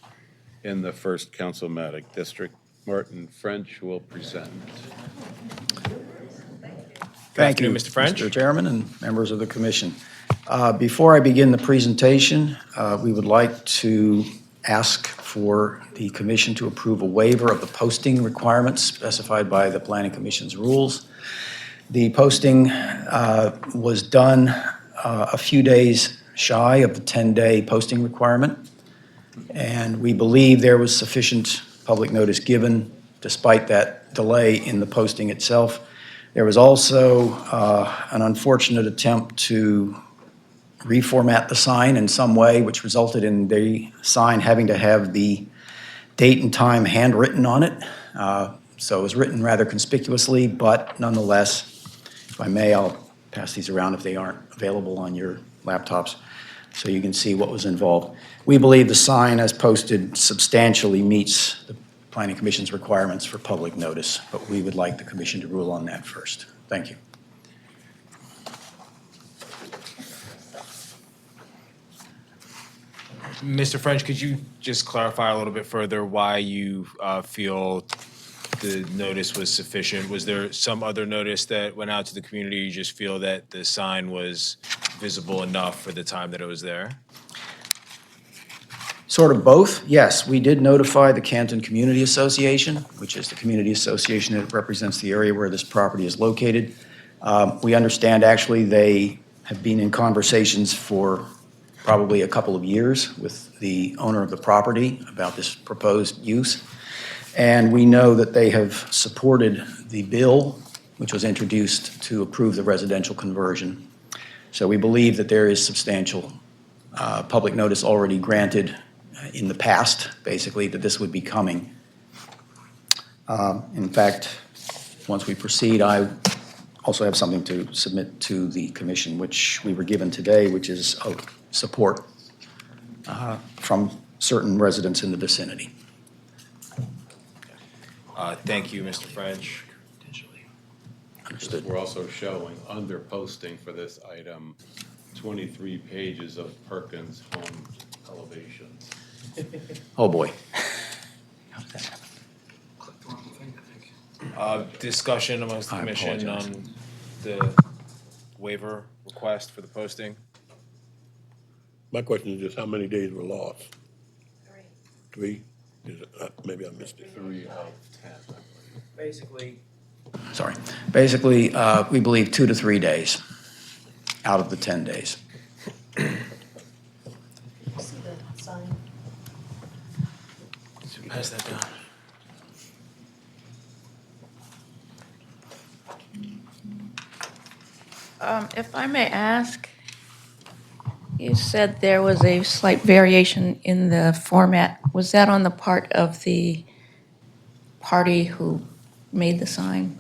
in the First Councilmatic District. Martin French will present. Thank you, Thank Mr. French. Mr. Chairman and members of the commission. Before I begin the presentation, we would like to ask for the commission to approve a waiver of the posting requirements specified by the Planning Commission's rules. The posting was done a few days shy of the 10-day posting requirement, and we believe there was sufficient public notice given despite that delay in the posting itself. There was also an unfortunate attempt to reformat the sign in some way, which resulted in the sign having to have the date and time handwritten on it. So it was written rather conspicuously, but nonetheless, if I may, I'll pass these around if they aren't available on your laptops so you can see what was involved. We believe the sign as posted substantially meets the Planning Commission's requirements for public notice, but we would like the commission to rule on that first. Thank you. Mr. French, could you just clarify a little bit further why you feel the notice was sufficient? Was there some other notice that went out to the community? You just feel that the sign was visible enough for the time that it was there? Sort of both, yes. We did notify the Canton Community Association, which is the community association that represents the area where this property is located. We understand actually they have been in conversations for probably a couple of years with the owner of the property about this proposed use. And we know that they have supported the bill which was introduced to approve the residential conversion. So we believe that there is substantial public notice already granted in the past, basically, that this would be coming. In fact, once we proceed, I also have something to submit to the commission, which we were given today, which is of support from certain residents in the vicinity. Thank you, Mr. French. Understood. We're also showing under posting for this item, 23 pages of Perkins home elevations. Oh, boy. Click the wrong thing, I think. Discussion amongst the I commission apologize. on the waiver request for the posting. My question is just how many days were lost? 3? Is it, maybe I missed it. 3 of 10, I believe. Basically, we believe 2 to 3 days out of the 10 days. Pass that down. If I may ask, you said there was a slight variation in the format. Was that on the part of the party who made the sign?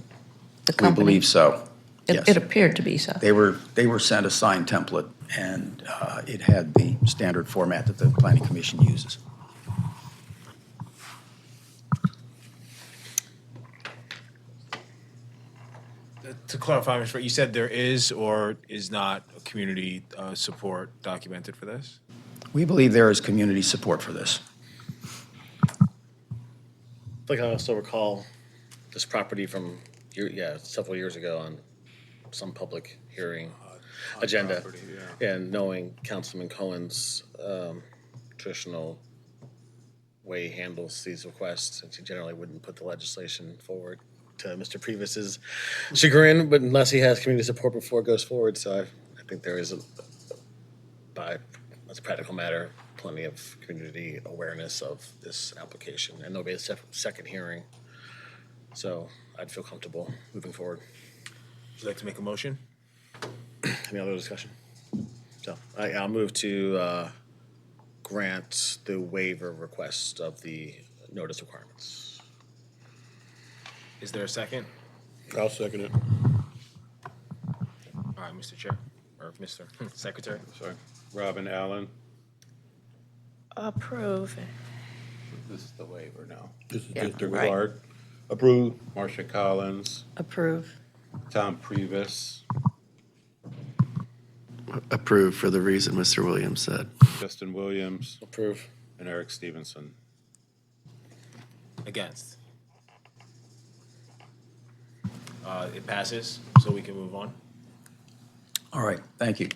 The We company? believe so, It yes. appeared to be so. They were sent a signed template, and it had the standard format that the planning commission uses. To clarify, Mr. French, you said there is or is not a community support documented for this? We believe there is community support for this. Like I also recall this property from, several years ago on some public hearing agenda. property, And knowing Councilman Cohen's traditional way he handles these requests, and he generally wouldn't put the legislation forward to Mr. Priebus's chagrin, but unless he has community support before it goes forward. So I think there is, as a practical matter, plenty of community awareness of this application, and there'll be a second hearing. So I'd feel comfortable moving forward. Would you like to make a motion? Any other discussion? So I'll move to grant the waiver request of the notice requirements. Is there a second? I'll second it. All right, Mr. Chair, or Mr. Secretary. Sorry. Robin Allen, Approve. this is the waiver now. This is Yeah, District right. Clark. Approved. Marcia Collins, Approve. Tom Priebus, Approved for the reason Mr. Williams said. Justin Williams, Approve. and Eric Stevenson. Against? It passes, so we can move on. All right, thank you.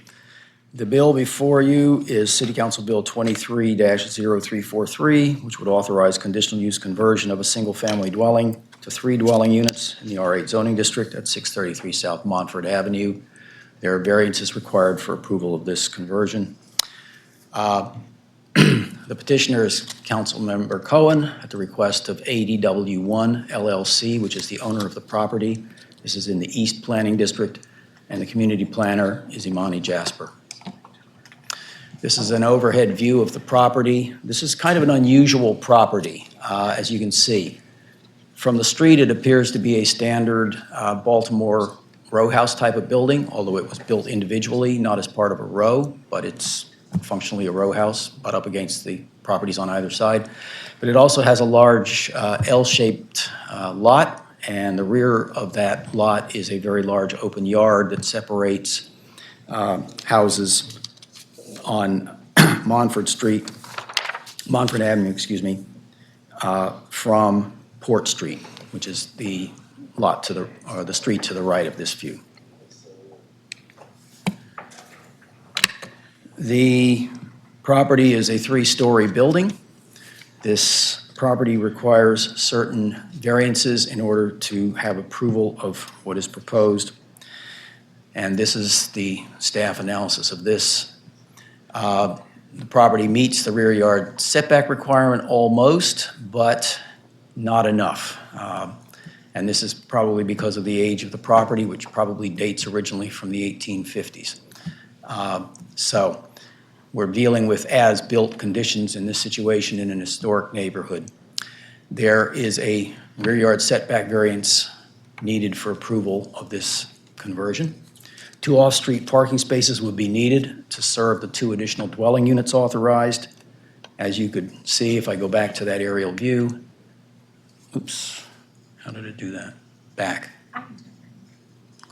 The bill before you is City Council Bill 23-0343, which would authorize conditional use conversion of a single-family dwelling to 3 dwelling units in the R8 zoning district at 633 South Montford Avenue. There are variances required for approval of this conversion. The petitioner is Councilmember Cohen at the request of ADW1 LLC, which is the owner of the property. This is in the East Planning District, and the community planner is Imani Jasper. This is an overhead view of the property. This is kind of an unusual property, as you can see. From the street, it appears to be a standard Baltimore row house type of building, although it was built individually, not as part of a row, but it's functionally a row house, butt up against the properties on either side. But it also has a large L-shaped lot, and the rear of that lot is a very large open yard that separates houses on Montford Avenue, from Port Street, which is the lot to the, or the street to the right of this view. The property is a 3-story building. This property requires certain variances in order to have approval of what is proposed. And this is the staff analysis of this. The property meets the rear yard setback requirement almost, but not enough. And this is probably because of the age of the property, which probably dates originally from the 1850s. So we're dealing with as-built conditions in this situation in an historic neighborhood. There is a rear yard setback variance needed for approval of this conversion. 2 off-street parking spaces would be needed to serve the 2 additional dwelling units authorized. As you could see, if I go back to that aerial view, oops, how did it do that? Back.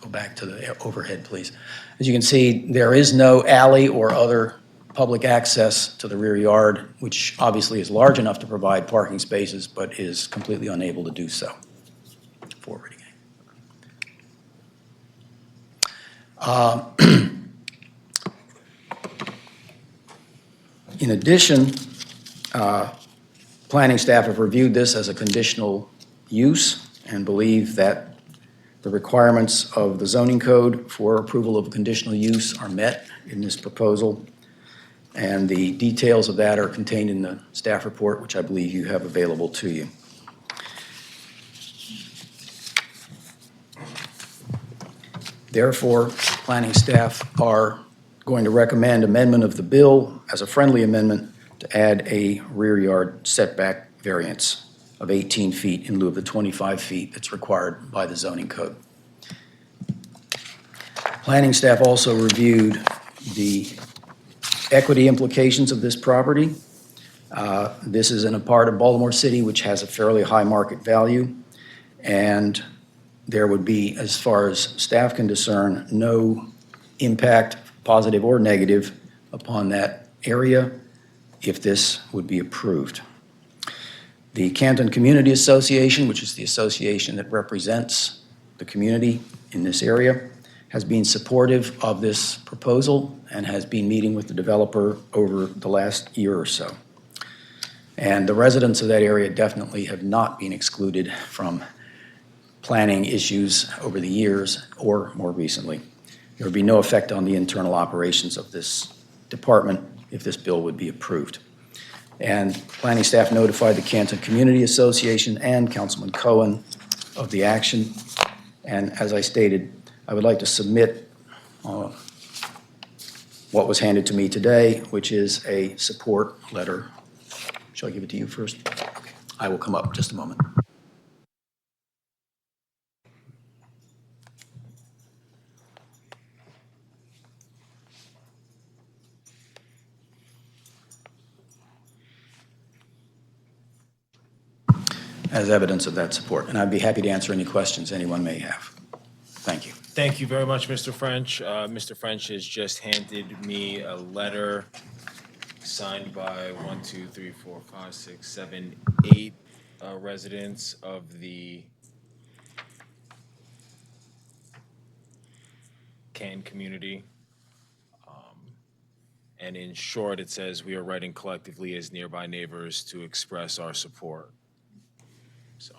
Go back to the overhead, please. As you can see, there is no alley or other public access to the rear yard, which obviously is large enough to provide parking spaces, but is completely unable to do so. Forward again. In addition, planning staff have reviewed this as a conditional use and believe that the requirements of the zoning code for approval of conditional use are met in this proposal. And the details of that are contained in the staff report, which I believe you have available to you. Therefore, planning staff are going to recommend amendment of the bill as a friendly amendment to add a rear yard setback variance of 18 feet in lieu of the 25 feet that's required by the zoning code. Planning staff also reviewed the equity implications of this property. This is in a part of Baltimore City which has a fairly high market value, and there would be, as far as staff can discern, no impact, positive or negative, upon that area if this would be approved. The Canton Community Association, which is the association that represents the community in this area, has been supportive of this proposal and has been meeting with the developer over the last year or so. And the residents of that area definitely have not been excluded from planning issues over the years or more recently. There would be no effect on the internal operations of this department if this bill would be approved. And planning staff notified the Canton Community Association and Councilman Cohen of the action. And as I stated, I would like to submit what was handed to me today, which is a support letter. Shall I give it to you first? Okay. I will come up just a moment. As evidence of that support. And I'd be happy to answer any questions anyone may have. Thank you. Thank you very much, Mr. French. Mr. French has just handed me a letter signed by 1, 2, 3, 4, 5, 6, 7, 8 residents of the Canton community. And in short, it says, "We are writing collectively as nearby neighbors to express our support." So,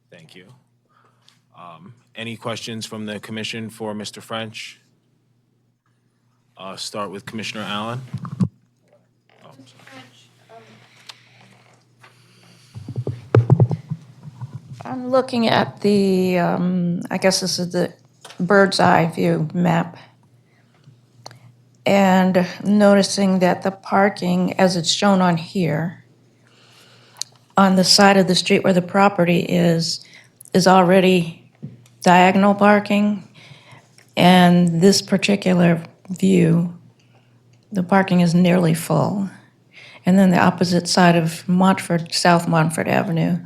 thank you. Any questions from the commission for Mr. French? Start with Commissioner Allen. Oh, I'm looking at the, I guess this is the bird's eye view map, and noticing that the parking, as it's shown on here, on the side of the street where the property is already diagonal parking, and this particular view, the parking is nearly full. And then the opposite side of Montford, South Montford Avenue,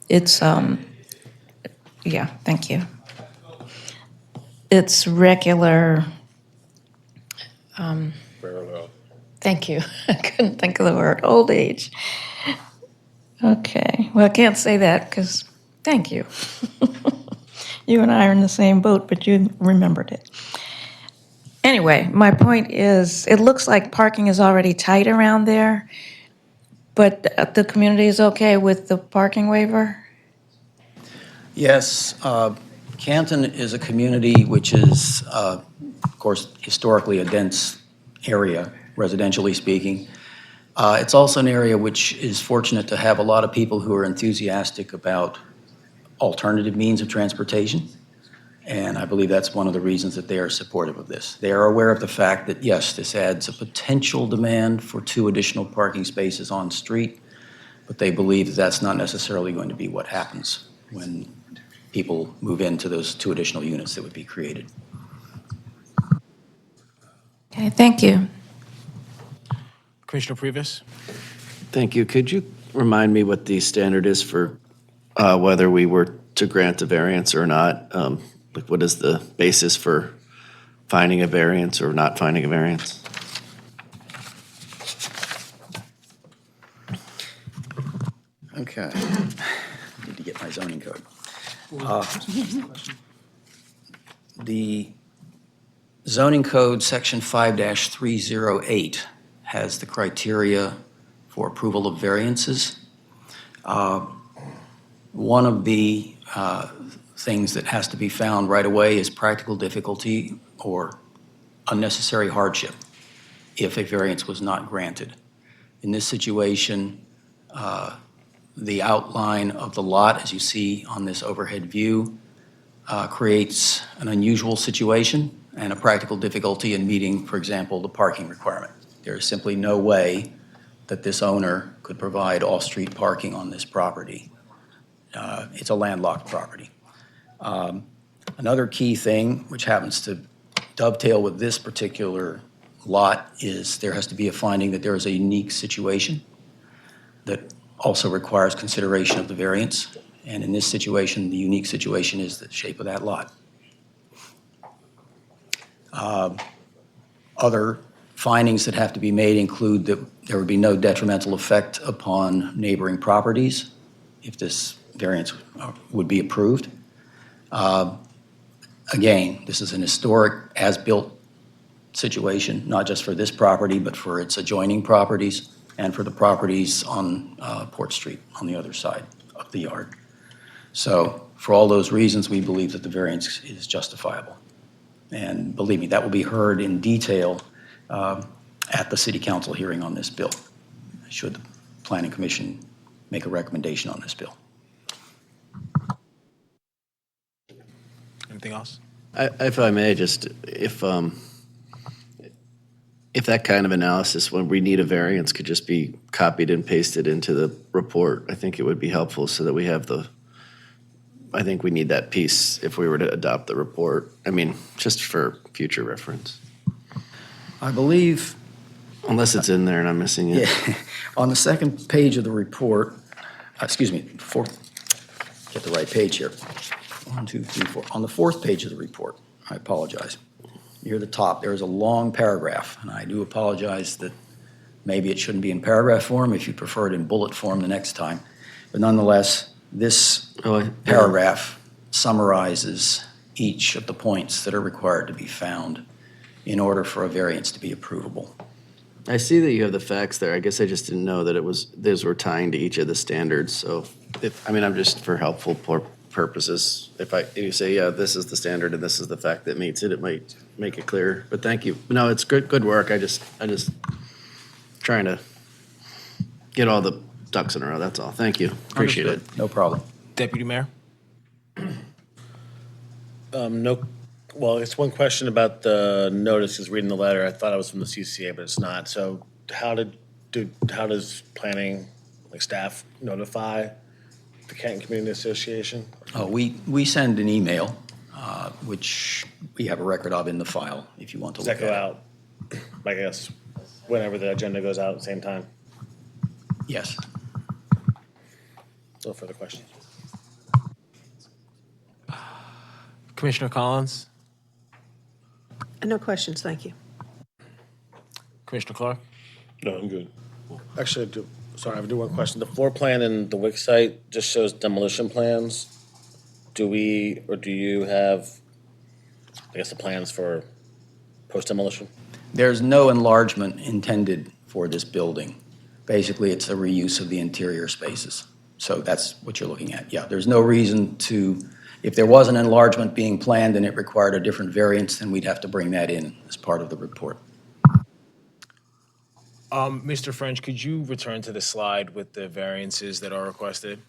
it's, yeah, thank you. It's regular, Parallel. thank you. I couldn't think of the word, old age. Okay, well, I can't say that because, thank you. You and I are in the same boat, but you remembered it. Anyway, my point is, it looks like parking is already tight around there, but the community is okay with the parking waiver? Yes, Canton is a community which is, of course, historically a dense area, residentially speaking. It's also an area which is fortunate to have a lot of people who are enthusiastic about alternative means of transportation. And I believe that's one of the reasons that they are supportive of this. They are aware of the fact that, yes, this adds a potential demand for 2 additional parking spaces on street, but they believe that that's not necessarily going to be what happens when people move into those 2 additional units that would be created. Okay, thank you. Commissioner Previs? Thank you. Could you remind me what the standard is for whether we were to grant a variance or not? Like, what is the basis for finding a variance or not finding a variance? Okay. Need to get my zoning code. The zoning code, section 5-308, has the criteria for approval of variances. One of the things that has to be found right away is practical difficulty or unnecessary hardship if a variance was not granted. In this situation, the outline of the lot, as you see on this overhead view, creates an unusual situation and a practical difficulty in meeting, for example, the parking requirement. There is simply no way that this owner could provide off-street parking on this property. It's a landlocked property. Another key thing, which happens to dovetail with this particular lot, is there has to be a finding that there is a unique situation that also requires consideration of the variance. And in this situation, the unique situation is the shape of that lot. Other findings that have to be made include that there would be no detrimental effect upon neighboring properties if this variance would be approved. Again, this is an historic as-built situation, not just for this property, but for its adjoining properties and for the properties on Port Street on the other side of the yard. So for all those reasons, we believe that the variance is justifiable. And believe me, that will be heard in detail at the City Council hearing on this bill, should the Planning Commission make a recommendation on this bill. Anything else? If I may, just if that kind of analysis, when we need a variance, could just be copied and pasted into the report, I think it would be helpful so that we have I think we need that piece if we were to adopt the report. I mean, just for future reference. I believe, Unless it's in there and I'm missing it. yeah, on the second page of the report, excuse me, get the right page here. 1, 2, 3, 4. On the 4th page of the report, I apologize. Near the top, there is a long paragraph, and I do apologize that maybe it shouldn't be in paragraph form if you prefer it in bullet form the next time. But nonetheless, this paragraph summarizes each of the points that are required to be found in order for a variance to be approvable. I see that you have the facts there. I guess I just didn't know that those were tying to each of the standards. So I'm just for helpful purposes. If you say, yeah, this is the standard and this is the fact that meets it, it might make it clear. But thank you. No, it's good work. I just trying to get all the ducks in a row. That's all. Thank you. Appreciate it. No problem. Deputy Mayor? No, well, it's one question about the notice, is reading the letter. I thought it was from the CCA, but it's not. So how does planning, like staff, notify the Canton Community Association? We send an email, which we have a record of in the file, if you want to Does look that at go it. out, I guess, whenever the agenda goes out at the same time? Yes. No further questions. Commissioner Collins? No questions, thank you. Commissioner Clark? No, I'm good. Actually, I have one question. The floor plan in the WIC site just shows demolition plans. Do you have, I guess, the plans for post-demolition? There's no enlargement intended for this building. Basically, it's a reuse of the interior spaces. So that's what you're looking at. Yeah, there's no reason to, if there was an enlargement being planned and it required a different variance, then we'd have to bring that in as part of the report. Mr. French, could you return to the slide with the variances that are requested?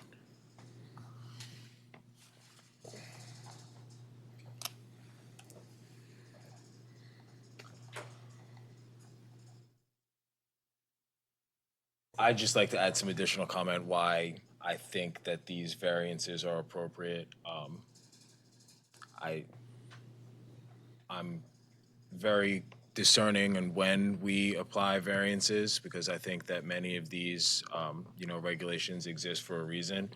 I'd just like to add some additional comment why I think that these variances are appropriate. I'm very discerning on when we apply variances because I think that many of these, regulations exist for a reason.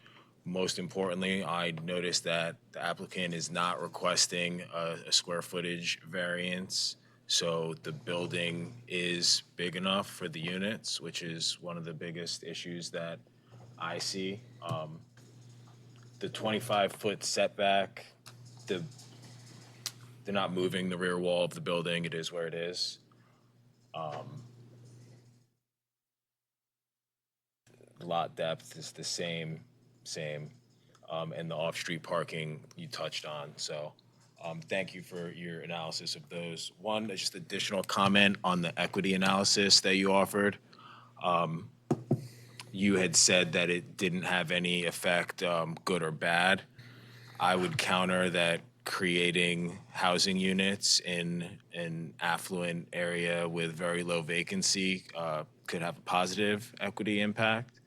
Most importantly, I noticed that the applicant is not requesting a square footage variance. So the building is big enough for the units, which is one of the biggest issues that I see. The 25-foot setback, they're not moving the rear wall of the building. It is where it is. Lot depth is the same, and the off-street parking you touched on. So thank you for your analysis of those. One, just additional comment on the equity analysis that you offered. You had said that it didn't have any effect, good or bad. I would counter that creating housing units in an affluent area with very low vacancy could have a positive equity impact.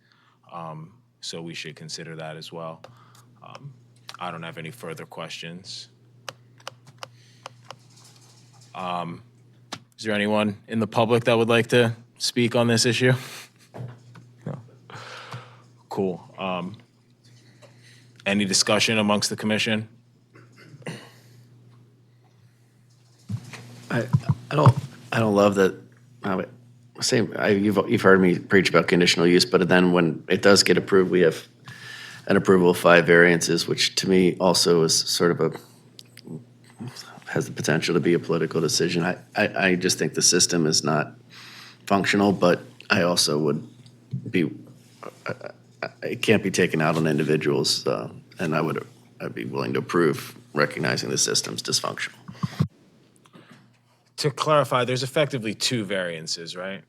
So we should consider that as well. I don't have any further questions. Is there anyone in the public that would like to speak on this issue? No. Cool. Any discussion amongst the commission? I don't love that. You've heard me preach about conditional use, but then when it does get approved, we have an approval of 5 variances, which to me also is sort of has the potential to be a political decision. I just think the system is not functional, but I also would be, it can't be taken out on individuals, and I'd be willing to approve recognizing the system's dysfunctional. To clarify, there's effectively 2 variances, right?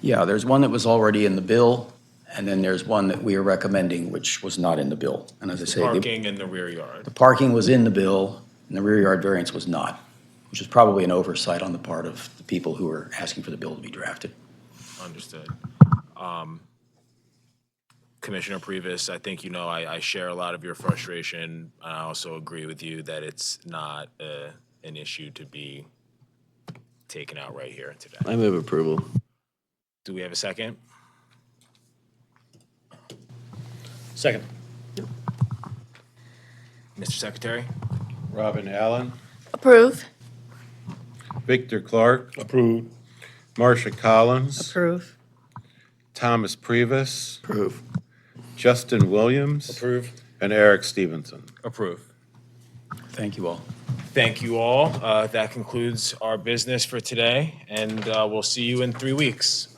Yeah, there's one that was already in the bill, and then there's one that we are recommending, which was not in the bill. And as I say, Parking in the rear yard. the parking was in the bill, and the rear yard variance was not, which is probably an oversight on the part of the people who are asking for the bill to be drafted. Understood. Commissioner Previs, I think I share a lot of your frustration. I also agree with you that it's not an issue to be taken out right here today. I move approval. Do we have a second? Second. Mr. Secretary? Robin Allen, Approve. Victor Clark, Approved. Marcia Collins, Approve. Thomas Previs, Approve. Justin Williams, Approve. and Eric Stevenson. Approve. Thank you all. Thank you all. That concludes our business for today, and we'll see you in 3 weeks.